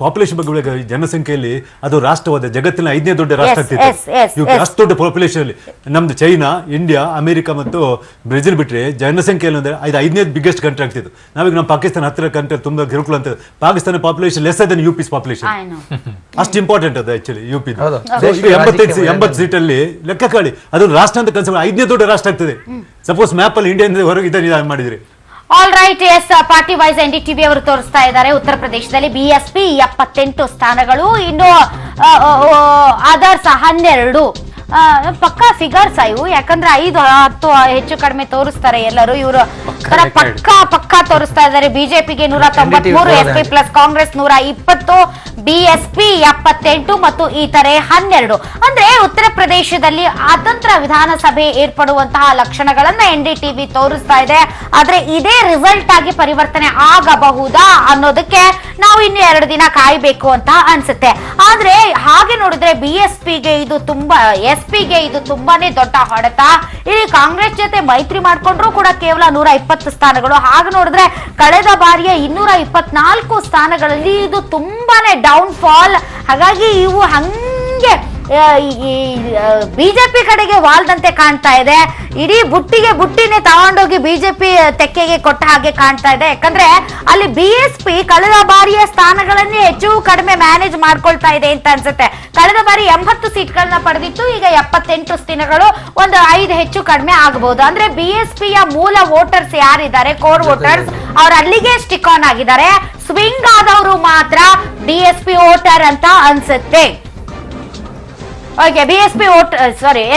ಪಾಪ್ಯುಲೇಷನ್ ಬಗ್ಗೆ ಜನಸಂಖ್ಯೆಯಲ್ಲಿ ಅದು ರಾಷ್ಟ್ರವಾದ ಜಗತ್ತಿನ 5ನೇ ದೊಡ್ಡ ರಾಷ್ಟ್ರ ಆಗ್ತಿದೆ. ಅಷ್ಟು ದೊಡ್ಡ ಪಾಪ್ಯುಲೇಷನ್ ಅಲ್ಲಿ ನಮ್ದು ಚೈನಾ, ಇಂಡಿಯಾ, ಅಮೆರಿಕ ಮತ್ತು ಬ್ರೆಜಿಲ್ ಬಿಟ್ರೆ ಜನಸಂಖ್ಯೆಯಲ್ಲಿ ಅಂದ್ರೆ 5ನೇ ಬಿಗ್ಗೆಸ್ಟ್ ಕಂಟ್ರಿ ಆಗ್ತಿತ್ತು. ನಾವೀಗ ನಮ್ಮ ಪಾಕಿಸ್ತಾನ ಹತ್ತಿರ ಕಂಟ್ರಿ ತುಂಬಾ ಕಿರುಕುಳ ಅಂತ. Pakistan population less than UP's population. ಅಷ್ಟು ಇಂಪಾರ್ಟೆಂಟ್ ಅದು ಆಕ್ಚುಲಿ ಯುಪಿ. ಈಗ 80 ಸೀಟಲ್ಲಿ ಲೆಕ್ಕ ಕಾಳಿ, ಅದು ರಾಷ್ಟ್ರ ಅಂತ ಕನ್ಸಿಡರ್ 5ನೇ ದೊಡ್ಡ ರಾಷ್ಟ್ರ ಆಗ್ತದೆ. ಸಪೋಸ್ ಮ್ಯಾಪ್ ಅಲ್ಲಿ ಇಂಡಿಯಾ ಹೊರಗೆ ಇದನ್ನ ಮಾಡಿದ್ರಿ. All right, yes party wise NDTV ಅವರು ತೋರಿಸ್ತಾ ಇದ್ದಾರೆ. ಉತ್ತರ ಪ್ರದೇಶದಲ್ಲಿ ಬಿಎಸ್ಪಿ 78 ಸ್ಥಾನಗಳು, ಇನ್ನು ಅದರ್ಸ್ 12. ಪಕ್ಕ ಫಿಗರ್ಸ್ ಇವು, ಯಾಕಂದ್ರೆ 5-10 ಹೆಚ್ಚು ಕಡಿಮೆ ತೋರಿಸ್ತಾರೆ ಎಲ್ಲರೂ. ಇವರು ಪಕ್ಕ ತೋರಿಸ್ತಾ ಇದ್ದಾರೆ. ಬಿಜೆಪಿಗೆ 193, ಎಸ್ಪಿ ಪ್ಲಸ್ ಕಾಂಗ್ರೆಸ್ 120, ಬಿಎಸ್ಪಿ 78 ಮತ್ತು ಇತರೆ 12. ಅಂದ್ರೆ ಉತ್ತರ ಪ್ರದೇಶದಲ್ಲಿ ಅತಂತ್ರ ವಿಧಾನಸಭೆ ಏರ್ಪಡುವಂತಹ ಲಕ್ಷಣಗಳನ್ನ NDTV ತೋರಿಸ್ತಾ ಇದೆ. ಆದ್ರೆ ಇದೇ ರಿಸಲ್ಟ್ ಆಗಿ ಪರಿವರ್ತನೆ ಆಗಬಹುದಾ ಅನ್ನೋದಕ್ಕೆ ನಾವು ಇನ್ನು 2 ದಿನ ಕಾಯ್ಬೇಕು ಅಂತ ಅನ್ಸುತ್ತೆ. ಆದ್ರೆ ಹಾಗೆ ನೋಡಿದ್ರೆ ಬಿಎಸ್ಪಿಗೆ ಇದು ತುಂಬಾ, ಎಸ್ಪಿಗೆ ಇದು ತುಂಬಾನೇ ದೊಡ್ಡ ಹೊಡೆತ. ಇಲ್ಲಿ ಕಾಂಗ್ರೆಸ್ ಜೊತೆ ಮೈತ್ರಿ ಮಾಡ್ಕೊಂಡ್ರು ಕೂಡ ಕೇವಲ 120 ಸ್ಥಾನಗಳು. ಹಾಗೆ ನೋಡಿದ್ರೆ ಕಳೆದ ಬಾರಿಯ 224 ಸ್ಥಾನಗಳಲ್ಲಿ ಇದು ತುಂಬಾನೇ ಡೌನ್ ಫಾಲ್. ಹಾಗಾಗಿ ಇವು ಹಂಗೆ ಬಿಜೆಪಿ ಕಡೆಗೆ ವಾಲ್ದಂತೆ ಕಾಣ್ತಾ ಇದೆ. ಇಡೀ ಬುಟ್ಟಿನೇ ತಗೊಂಡೋಗಿ ಬಿಜೆಪಿ ತೆಕ್ಕೆಗೆ ಕೊಟ್ಟ ಹಾಗೆ ಕಾಣ್ತಾ ಇದೆ. ಯಾಕಂದ್ರೆ ಅಲ್ಲಿ ಬಿಎಸ್ಪಿ ಕಳೆದ ಬಾರಿಯ ಸ್ಥಾನಗಳನ್ನೇ ಹೆಚ್ಚು ಕಡಿಮೆ ಮ್ಯಾನೇಜ್ ಮಾಡ್ಕೊಳ್ತಾ ಇದೆ ಅಂತ ಅನ್ಸುತ್ತೆ. ಕಳೆದ ಬಾರಿ 80 ಸೀಟ್ಗಳನ್ನ ಪಡೆದಿತ್ತು, ಈಗ 78 ಸ್ಥಾನಗಳು, ಒಂದು 5 ಹೆಚ್ಚು ಕಡಿಮೆ ಆಗಬಹುದು. ಅಂದ್ರೆ ಬಿಎಸ್ಪಿಯ ಮೂಲ ವೋಟರ್ಸ್ ಯಾರಿದ್ದಾರೆ, ಕೋರ್ ವೋಟರ್ಸ್, ಅವ್ರು ಅಲ್ಲಿಗೆ ಸ್ಟಿಕ್ ಆನ್ ಆಗಿದ್ದಾರೆ. ಸ್ವಿಂಗ್ ಆದವರು ಮಾತ್ರ ಬಿಎಸ್ಪಿ ವೋಟರ್ ಅಂತ ಅನ್ಸುತ್ತೆ. ಓಕೆ, ಬಿಎಸ್ಪಿ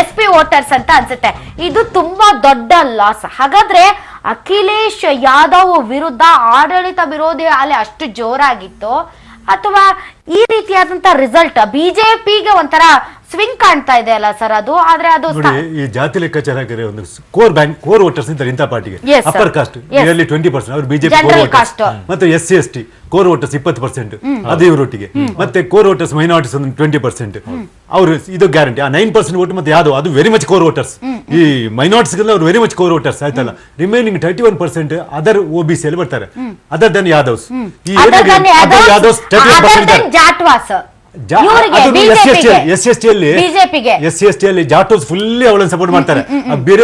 ಎಸ್ಪಿ ವೋಟರ್ಸ್ ಅಂತ ಅನ್ಸುತ್ತೆ. ಇದು ತುಂಬಾ ದೊಡ್ಡ ಲಾಸ್. ಹಾಗಾದ್ರೆ ಅಖಿಲೇಶ್ ಯಾದವ್ ವಿರುದ್ಧ ಆಡಳಿತ ವಿರೋಧಿ ಅಲೆ ಅಷ್ಟು ಜೋರಾಗಿತ್ತು, ಅಥವಾ ಈ ರೀತಿಯಾದಂತ ರಿಸಲ್ಟ್ ಬಿಜೆಪಿಗೆ ಒಂಥರ ಸ್ವಿಂಗ್ ಕಾಣ್ತಾ ಇದೆ ಅಲ್ಲ ಸರ್ ಅದು? ಆದ್ರೆ ಅದು ಈ ಜಾತಿ ಲೆಕ್ಕಾಚಾರ ಹಾಕಿದ್ರೆ ಒಂದು ಕೋರ್ ವೋಟರ್ಸ್ ಇದ್ದಾರೆ ಇಂಥ ಪಾರ್ಟಿಗೆ. ಅಪ್ಪರ್ ಕಾಸ್ಟ್ ನಿಯರ್ಲಿ 20%, ಅವ್ರು ಬಿಜೆಪಿ ಕೋರ್ ವೋಟರ್ಸ್. ಮತ್ತೆ SC/ST ಕೋರ್ ವೋಟರ್ಸ್ 20%, ಅದು ಇವರೊಟ್ಟಿಗೆ. ಮತ್ತೆ ಕೋರ್ ವೋಟರ್ಸ್ ಮೈನಾರಿಟೀಸ್ ಒಂದು 20%. ಅವರು ಇದು ಗ್ಯಾರಂಟಿ. ಆ 9% ವೋಟ್ ಮತ್ತೆ ಯಾವ್ದು ಅದು ವೆರಿ ಮಚ್ ಕೋರ್ ವೋಟರ್ಸ್. ಈ ಮೈನಾರಿಟೀಸ್ ಅವ್ರು ವೆರಿ ಮಚ್ ಕೋರ್ ವೋಟರ್ಸ್ ಆಯ್ತಲ್ಲ. ರಿಮೈನಿಂಗ್ 31% ಅದರ್ OBC ಅಲ್ಲಿ ಬರ್ತಾರೆ, ಅದರ್ ದನ್ ಯಾದವ್ಸ್. ಈ ಯಾದವ್ಸ್ 31% ಜಾಟ್ವಾಸ್. SC/ST ಅಲ್ಲಿ ಜಾಟೋಸ್ ಫುಲ್ಲಿ ಅವಳನ್ನು ಸಪೋರ್ಟ್ ಮಾಡ್ತಾರೆ. ಬೇರೆ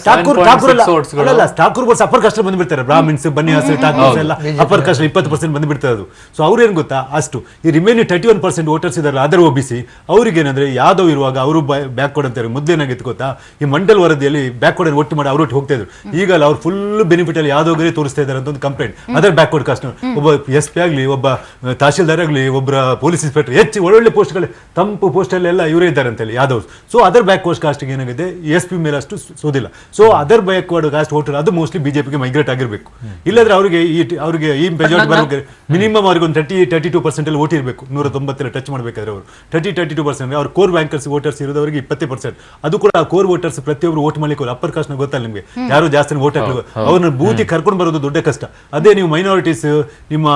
ಠಾಕೂರ್ ಬೋರ್ಡ್ಸ್ ಅಪ್ಪರ್ ಕಾಸ್ಟ್ ಬಂದ್ಬಿಡ್ತಾರೆ. ಬ್ರಾಹ್ಮಿನ್ಸ್, ಬನ್ಯಾಸ್, ಠಾಕೂರ್ಸ್ ಎಲ್ಲ ಅಪ್ಪರ್ ಕಾಸ್ಟ್ 20% ಬಂದ್ಬಿಡ್ತಾರೆ ಅದು. ಸೊ ಅವ್ರು ಏನ್ ಗೊತ್ತಾ, ಅಷ್ಟು ಈ ರಿಮೈನಿಂಗ್ 31% ವೋಟರ್ಸ್ ಇದಾರಲ್ಲ ಅದರ್ OBC, ಅವ್ರಿಗೆ ಏನಂದ್ರೆ ಯಾದವ್ ಇರುವಾಗ ಅವರು ಬ್ಯಾಕ್ವರ್ಡ್ ಅಂತಾರೆ. ಮೊದಲೇನಾಗಿತ್ತು ಗೊತ್ತಾ, ಈ ಮಂಡಲ್ ವರದಿಯಲ್ಲಿ ಬ್ಯಾಕ್ವರ್ಡ್ ಒಟ್ಟು ಮಾಡಿ ಅವ್ರೊಟ್ಟು ಹೋಗ್ತಾ ಇದ್ರು. ಈಗ ಅವ್ರು ಫುಲ್ ಬೆನಿಫಿಟ್ ಅಲ್ಲಿ ಯಾದವ್ಗೆ ತೋರಿಸ್ತಾ ಇದ್ದಾರೆ ಅಂತ ಒಂದು ಕಂಪ್ಲೇಂಟ್. ಅದರ್ ಬ್ಯಾಕ್ವರ್ಡ್ ಕಾಸ್ಟ್ ಒಬ್ಬ SP ಆಗ್ಲಿ, ಒಬ್ಬ ತಹಶೀಲ್ದಾರ್ ಆಗ್ಲಿ, ಒಬ್ಬ ಪೊಲೀಸ್ ಇನ್ಸ್ಪೆಕ್ಟರ್, ಹೆಚ್ಚು ಒಳ್ಳೊಳ್ಳೆ ಪೋಸ್ಟ್ಗಳು, ತಂಪು ಪೋಸ್ಟ್ ಅಲ್ಲೆಲ್ಲ ಇವರೇ ಇದ್ದಾರೆ ಅಂತ ಹೇಳಿ Yadav. So other backward caste ಏನಾಗಿದೆ, SP ಮೇಲೆ ಅಷ್ಟು ಸೋದಿಲ್ಲ. So other backward caste voter ಅದು ಮೋಸ್ಟ್ಲಿ ಬಿಜೆಪಿಗೆ ಮೈಗ್ರೇಟ್ ಆಗಿರ್ಬೇಕು. ಇಲ್ಲಾಂದ್ರೆ ಅವರಿಗೆ ಈ ಮೆಜಾರಿಟಿ ಬರಬೇಕು. ಮಿನಿಮಮ್ ಅವ್ರಿಗೆ ಒಂದು 32% ಅಲ್ಲಿ ವೋಟ್ ಇರಬೇಕು. 190 ಟಚ್ ಮಾಡಬೇಕಾದ್ರೆ ಅವರು 32%. ಅವ್ರ ಕೋರ್ ಬ್ಯಾಂಕರ್ಸ್ ವೋಟರ್ಸ್ ಇರೋದವರಿಗೆ 20%. ಅದು ಕೂಡ ಕೋರ್ ವೋಟರ್ಸ್ ಪ್ರತಿಯೊಬ್ಬರು ವೋಟ್ ಮಾಡ್ಲಿಕ್ಕೆ ಅಪ್ಪರ್ ಕಾಸ್ಟ್ ಗೊತ್ತಲ್ಲ ನಿಮಗೆ, ಯಾರು ಜಾಸ್ತಿ ವೋಟ್ ಹಾಕಲು ಅವ್ರನ್ನ ಬೂತಿ ಕರ್ಕೊಂಡು ಬರೋದು ದೊಡ್ಡ ಕಷ್ಟ. ಅದೇ ನೀವು ಮೈನಾರಿಟೀಸ್, ನಿಮ್ಮ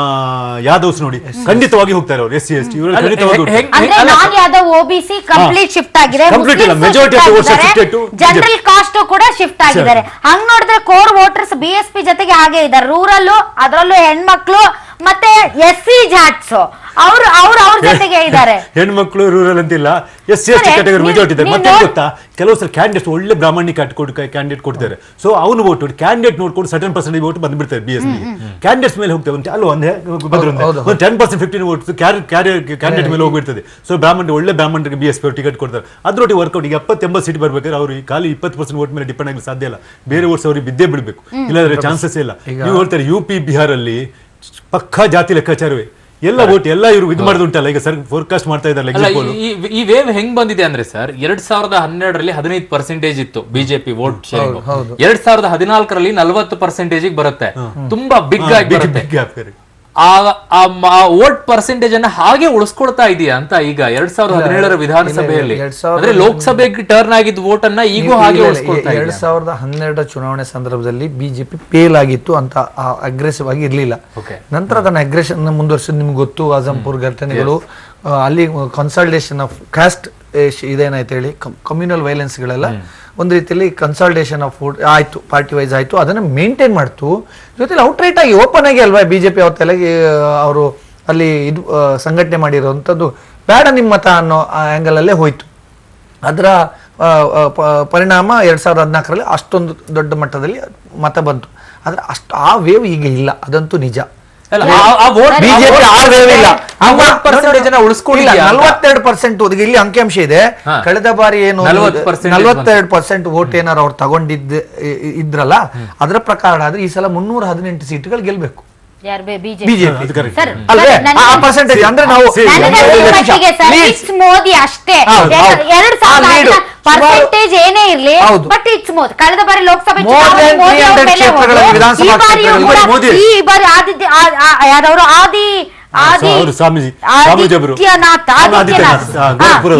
ಯಾದವ್ಸ್ ನೋಡಿ ಖಂಡಿತವಾಗಿ ಹೋಗ್ತಾರೆ ಅವರು. ಅವರು SC/ST ಇವರು ಖಂಡಿತವಾಗಿ ಅಂದ್ರೆ ನಾನ್ ಯಾದವ್ OBC ಕಂಪ್ಲೀಟ್ ಶಿಫ್ಟ್ ಆಗಿದೆ, Complete ಇಲ್ಲ, majority of the votes are shifted to general caste ಕೂಡ ಶಿಫ್ಟ್ ಆಗಿದ್ದಾರೆ. ಹಂಗ್ ನೋಡಿದ್ರೆ ಕೋರ್ ವೋಟರ್ಸ್ BSP ಜೊತೆಗೆ ಹಾಗೆ ಇದ್ದಾರೆ. ರೂರಲ್, ಅದರಲ್ಲೂ ಹೆಣ್ಮಕ್ಳು ಮತ್ತೆ SC ಜಾಟ್ಸ್ ಅವ್ರ ಜೊತೆಗೆ ಇದ್ದಾರೆ. ಹೆಣ್ಮಕ್ಳು ರೂರಲ್ ಅಂತಿಲ್ಲ, SC/ST ಕ್ಯಾಟಗರಿ ಮೆಜಾರಿಟಿ ಇದೆ. ಮತ್ತೆ ಗೊತ್ತಾ, ಕೆಲವು ಸಲ ಕ್ಯಾಂಡಿಡೇಟ್ ಒಳ್ಳೆ ಬ್ರಾಹ್ಮಣಿ ಕ್ಯಾಂಡಿಡೇಟ್ ಕೊಡ್ತಾರೆ. ಸೊ ಅವನು ವೋಟ್ ಕ್ಯಾಂಡಿಡೇಟ್ ನೋಡ್ಕೊಂಡು ಸರ್ಟನ್ ಪರ್ಸೆಂಟೇಜ್ ವೋಟ್ ಬಂದ್ಬಿಡ್ತಾರೆ BSP. ಕ್ಯಾಂಡಿಡೇಟ್ಸ್ ಮೇಲೆ ಹೋಗ್ತೇವೆ ಅಲ್ಲ, ಒಂದು 10% 15 ವೋಟ್ಸ್ ಕ್ಯಾಂಡಿಡೇಟ್ ಮೇಲೆ ಹೋಗ್ಬಿಡ್ತದೆ. ಸೊ ಒಳ್ಳೆ ಬ್ರಾಹ್ಮಣರಿಗೆ BSP ಟಿಕೆಟ್ ಕೊಡ್ತಾರೆ. ಅದ್ರೊಟ್ಟಿಗೆ ವರ್ಕೌಟ್ ಈಗ 70-80 ಸೀಟ್ ಬರ್ಬೇಕಾದ್ರೆ ಅವ್ರು ಖಾಲಿ 20% ವೋಟ್ ಮೇಲೆ ಡಿಪೆಂಡ್ ಆಗಲಿ ಸಾಧ್ಯ ಇಲ್ಲ. ಬೇರೆ ವೋಟ್ಸ್ ಅವ್ರಿಗೆ ಬಿದ್ದೇ ಬಿಡಬೇಕು, ಇಲ್ಲಾಂದ್ರೆ ಚಾನ್ಸಸ್ ಇಲ್ಲ. ನೀವು ಹೇಳ್ತಾರೆ UP ಬಿಹಾರಲ್ಲಿ ಪಕ್ಕಾ ಜಾತಿ ಲೆಕ್ಕಾಚಾರವೇ, ಎಲ್ಲ ವೋಟ್ ಎಲ್ಲ ಇವರು ಇದು ಮಾಡುದುಂಟಲ್ಲ. ಈಗ ಸರ್ ಫೋರ್ಕಾಸ್ಟ್ ಮಾಡ್ತಾ ಇದ್ದಾರೆ. ಈ ವೇವ್ ಹೆಂಗ್ ಬಂದಿದೆ ಅಂದ್ರೆ ಸರ್, 2012ರಲ್ಲಿ 15% ಇತ್ತು ಬಿಜೆಪಿ ವೋಟ್ ಶೇರಿಂಗ್, 2014ರಲ್ಲಿ 40% ಬರುತ್ತೆ. ತುಂಬಾ ಬಿಗ್ ಆಗಿ ಬರುತ್ತೆ. ಆ ವೋಟ್ ಪರ್ಸೆಂಟೇಜ್ ಅನ್ನ ಹಾಗೆ ಉಳಿಸ್ಕೊಳ್ತಾ ಇದೆಯಾ ಅಂತ ಈಗ 2017ರ ವಿಧಾನಸಭೆಯಲ್ಲಿ, ಅಂದ್ರೆ ಲೋಕಸಭೆಗೆ ಟರ್ನ್ ಆಗಿದ್ದ ವೋಟ್ ಅನ್ನ ಈಗೂ ಹಾಗೆ ಉಳಿಸ್ಕೊಳ್ತಾ ಇದೆ. 2012 ಚುನಾವಣೆ ಸಂದರ್ಭದಲ್ಲಿ ಬಿಜೆಪಿ ಫೇಲ್ ಆಗಿತ್ತು ಅಂತ ಅಗ್ರೆಸಿವ್ ಆಗಿ ಇರ್ಲಿಲ್ಲ. ನಂತರ ಅದನ್ನ ಅಗ್ರೆಷನ್ ಮುಂದುವರಿಸಿದ್ ನಿಮ್ಗೆ ಗೊತ್ತು. ಆಜಂಪುರ್ ಘಟನೆಗಳು, ಅಲ್ಲಿ ಕನ್ಸಲ್ಟೇಷನ್ ಆಫ್ ಕಾಸ್ಟ್ ಇದೇನಾಯ್ತು ಹೇಳಿ, ಕಮ್ಯುನಲ್ ವೈಲೆನ್ಸ್ ಗಳೆಲ್ಲ ಒಂದು ರೀತಿಯಲ್ಲಿ ಕನ್ಸಲ್ಟೇಷನ್ ಆಫ್ ಆಯ್ತು, ಪಾರ್ಟಿ ವೈಸ್ ಆಯ್ತು, ಅದನ್ನ ಮೇಂಟೈನ್ ಮಾಡ್ತು. ಜೊತೆಲಿ ಔಟ್ರೈಟ್ ಆಗಿ ಓಪನ್ ಆಗಿ ಅಲ್ವಾ ಬಿಜೆಪಿ ಅವತ್ತೆಲ್ಲ ಅವರು ಅಲ್ಲಿ ಇದು ಸಂಘಟನೆ ಮಾಡಿರುವಂಥದ್ದು ಬೇಡ ನಿಮ್ಮ ಮತ ಅನ್ನೋ ಆಂಗಲ್ ಅಲ್ಲೇ ಹೋಯ್ತು. ಅದರ ಪರಿಣಾಮ 2014ರಲ್ಲಿ ಅಷ್ಟೊಂದು ದೊಡ್ಡ ಮಟ್ಟದಲ್ಲಿ ಮತ ಬಂತು. ಆದ್ರೆ ಅಷ್ಟು ಆ ವೇವ್ ಈಗ ಇಲ್ಲ, ಅದಂತೂ ನಿಜ. ಬಿಜೆಪಿ ಆ ವೇವ್ ಇಲ್ಲ, 42% ಇಲ್ಲಿ ಅಂಕಿಅಂಶ ಇದೆ. ಕಳೆದ ಬಾರಿ ಏನು 42% ವೋಟ್ ಏನಾರು ಅವ್ರು ಇದ್ರಲ್ಲ, ಅದರ ಪ್ರಕಾರ ಆದ್ರೆ ಈ ಸಲ 318 ಸೀಟ್ಗಳು ಗೆಲ್ಬೇಕು ಬಿಜೆಪಿ. ಮೋದಿ ಅಷ್ಟೇ, 2000 ಪರ್ಸೆಂಟೇಜ್ ಏನೇ ಇರ್ಲಿ, ಬಟ್ ಇಟ್ಸ್ ಮೋದಿ. ಕಳೆದ ಬಾರಿ ಲೋಕಸಭೆ ಈ ಬಾರಿ ಯಾರವರು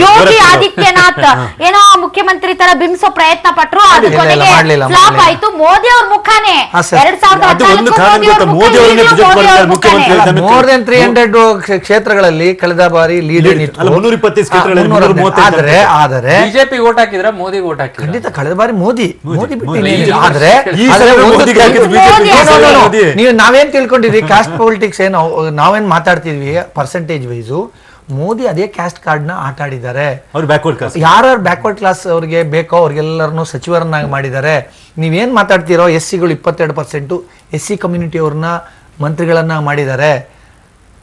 ಯೋಗಿ ಆದಿತ್ಯನಾಥ್ ಏನೋ ಮುಖ್ಯಮಂತ್ರಿ ತರ ಬಿಂಬಿಸೋ ಪ್ರಯತ್ನ ಪಟ್ರು, ಅದು ಕೊನೆಗೆ ಫ್ಲಾಪ್ ಆಯ್ತು. ಮೋದಿ ಅವ್ರ ಮುಖಾನೇ 2014 ಮೋರ್ ದೆನ್ 300 ಕ್ಷೇತ್ರಗಳಲ್ಲಿ ಕಳೆದ ಬಾರಿ ಲೀಡರ್ ಆದರೆ ಬಿಜೆಪಿ ವೋಟ್ ಹಾಕಿದ್ರ ಮೋದಿ ವೋಟ್ ಹಾಕಿ ಖಂಡಿತ ಕಳೆದ ಬಾರಿ ಮೋದಿ ಆದ್ರೆ ನೀವು ನಾವೇನ್ ತಿಳ್ಕೊಂಡಿದ್ವಿ ಕ್ಯಾಸ್ಟ್ ಪೊಲಿಟಿಕ್ಸ್ ಏನು ನಾವೇನ್ ಮಾತಾಡ್ತಿದ್ವಿ ಪರ್ಸೆಂಟೇಜ್ ವೈಸು, ಮೋದಿ ಅದೇ ಕ್ಯಾಸ್ಟ್ ಕಾರ್ಡ್ ನ ಆಟ ಆಡಿದ್ದಾರೆ. ಯಾರು ಬ್ಯಾಕ್ವರ್ಡ್ ಕ್ಲಾಸ್ ಅವ್ರಿಗೆ ಬೇಕೋ ಅವ್ರಿಗೆಲ್ಲರನ್ನು ಸಚಿವರನ್ನಾಗಿ ಮಾಡಿದ್ದಾರೆ. ನೀವೇನ್ ಮಾತಾಡ್ತಿರೋ SCಗಳು 22%, SC ಕಮ್ಯುನಿಟಿ ಅವ್ರನ್ನ ಮಂತ್ರಿಗಳನ್ನ ಮಾಡಿದ್ದಾರೆ.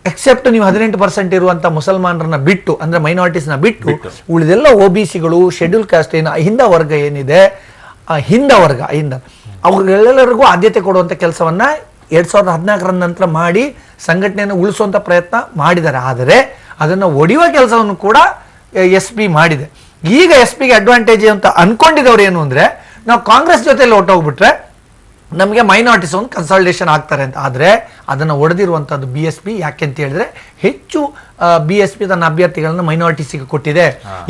ಎಕ್ಸೆಪ್ಟ್ ನೀವು 18% ಇರುವಂತ ಮುಸಲ್ಮಾನರನ್ನ ಬಿಟ್ಟು, ಅಂದ್ರೆ ಮೈನಾರಿಟೀಸ್ ನ ಬಿಟ್ಟು ಉಳಿದೆಲ್ಲ OBCಗಳು, ಶೆಡ್ಯೂಲ್ ಕಾಸ್ಟ್ ಏನು ಹಿಂದ ವರ್ಗ ಏನಿದೆ, ಹಿಂದ ಅವ್ರಿಗೆಲ್ಲರಿಗೂ ಆದ್ಯತೆ ಕೊಡುವಂತ ಕೆಲಸವನ್ನ 2014ರ ನಂತರ ಮಾಡಿ ಸಂಘಟನೆಯನ್ನು ಉಳಿಸುವಂತ ಪ್ರಯತ್ನ ಮಾಡಿದ್ದಾರೆ. ಆದರೆ ಅದನ್ನು ಒಡೆಯುವ ಕೆಲಸವನ್ನು ಕೂಡ SP ಮಾಡಿದೆ. ಈಗ SPಗೆ ಅಡ್ವಾಂಟೇಜ್ ಅಂತ ಅನ್ಕೊಂಡಿದ್ದವ್ರು ಏನು ಅಂದ್ರೆ, ನಾವು ಕಾಂಗ್ರೆಸ್ ಜೊತೆಲಿ ಹೊಟ್ಟೋಗ್ಬಿಟ್ರೆ ನಮಗೆ ಮೈನಾರಿಟೀಸ್ ಒಂದು ಕನ್ಸಲ್ಟೇಷನ್ ಆಗ್ತಾರೆ ಅಂತ. ಆದರೆ ಅದನ್ನು ಒಡೆದಿರುವಂಥದ್ದು BSP. ಯಾಕೆಂತ ಹೇಳಿದ್ರೆ ಹೆಚ್ಚು BSP ತನ್ನ ಅಭ್ಯರ್ಥಿಗಳನ್ನು ಮೈನಾರಿಟೀಸ್ಗೆ ಕೊಟ್ಟಿದೆ.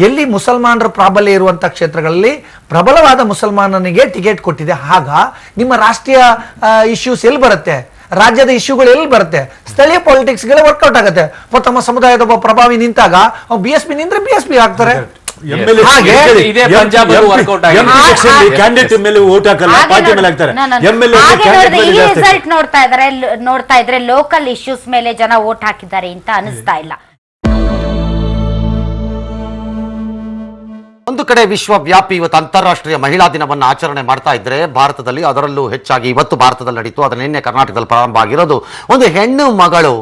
ಎಲ್ಲಿ ಮುಸಲ್ಮಾನರ ಪ್ರಾಬಲ್ಯ ಇರುವಂಥ ಕ್ಷೇತ್ರಗಳಲ್ಲಿ ಪ್ರಬಲವಾದ ಮುಸಲ್ಮಾನನಿಗೆ ಟಿಕೆಟ್ ಕೊಟ್ಟಿದೆ. ಆಗ ನಿಮ್ಮ ರಾಷ್ಟ್ರೀಯ ಇಶ್ಯೂಸ್ ಎಲ್ಲಿ ಬರುತ್ತೆ, ರಾಜ್ಯದ ಇಶ್ಯೂಗಳು ಎಲ್ಲಿ ಬರುತ್ತೆ, ಸ್ಥಳೀಯ ಪಾಲಿಟಿಕ್ಸ್ಗಳೇ ವರ್ಕೌಟ್ ಆಗುತ್ತೆ. ತಮ್ಮ ಸಮುದಾಯದ ಒಬ್ಬ ಪ್ರಭಾವಿ ನಿಂತಾಗ BSP ನಿಂದ್ರೆ BSP ಆಗ್ತಾರೆ. ನೋಡ್ತಾ ಇದ್ರೆ ಲೋಕಲ್ ಇಶ್ಯೂಸ್ ಮೇಲೆ ಜನ ವೋಟ್ ಹಾಕಿದ್ದಾರೆ ಅಂತ ಅನಿಸ್ತಾ ಇಲ್ಲ. ಒಂದು ಕಡೆ ವಿಶ್ವವ್ಯಾಪಿ ಇವತ್ತು ಅಂತಾರಾಷ್ಟ್ರೀಯ ಮಹಿಳಾ ದಿನವನ್ನು ಆಚರಣೆ ಮಾಡ್ತಾ ಇದ್ರೆ ಭಾರತದಲ್ಲಿ, ಅದರಲ್ಲೂ ಹೆಚ್ಚಾಗಿ ಇವತ್ತು ಭಾರತದಲ್ಲಿ ನಡೀತು, ಅದರ ನಿನ್ನೆ ಕರ್ನಾಟಕದಲ್ಲಿ ಪ್ರಾರಂಭ ಆಗಿರೋದು. ಒಂದು ಹೆಣ್ಣು ಮಗಳು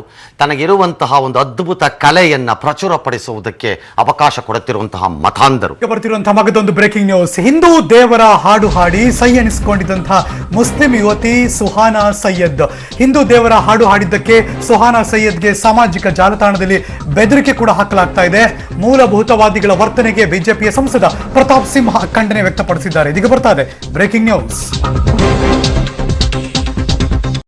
ತನಗಿರುವಂತಹ ಒಂದು ಅದ್ಭುತ ಕಲೆಯನ್ನ ಪ್ರಚುರಪಡಿಸುವುದಕ್ಕೆ ಅವಕಾಶ ಕೊಡುತ್ತಿರುವಂತಹ ಮತಾಂಧರು. ಬರ್ತಿರುವಂತಹ ಮಗದೊಂದು ಬ್ರೇಕಿಂಗ್ ನ್ಯೂಸ್. ಹಿಂದೂ ದೇವರ ಹಾಡು ಹಾಡಿ ಸೈ ಎನಿಸಿಕೊಂಡಿದ್ದಂತಹ ಮುಸ್ಲಿಂ ಯುವತಿ ಸುಹಾನಾ ಸೈಯದ್. ಹಿಂದೂ ದೇವರ ಹಾಡು ಹಾಡಿದ್ದಕ್ಕೆ ಸುಹಾನಾ ಸೈಯದ್ಗೆ ಸಾಮಾಜಿಕ ಜಾಲತಾಣದಲ್ಲಿ ಬೆದರಿಕೆ ಕೂಡ ಹಾಕಲಾಗ್ತಾ ಇದೆ. ಮೂಲಭೂತವಾದಿಗಳ ವರ್ತನೆಗೆ ಬಿಜೆಪಿಯ ಸಂಸದ ಪ್ರತಾಪ್ ಸಿಂಹ ಖಂಡನೆ ವ್ಯಕ್ತಪಡಿಸಿದ್ದಾರೆ. ಇದೀಗ ಬರ್ತಾ ಇದೆ ಬ್ರೇಕಿಂಗ್ ನ್ಯೂಸ್.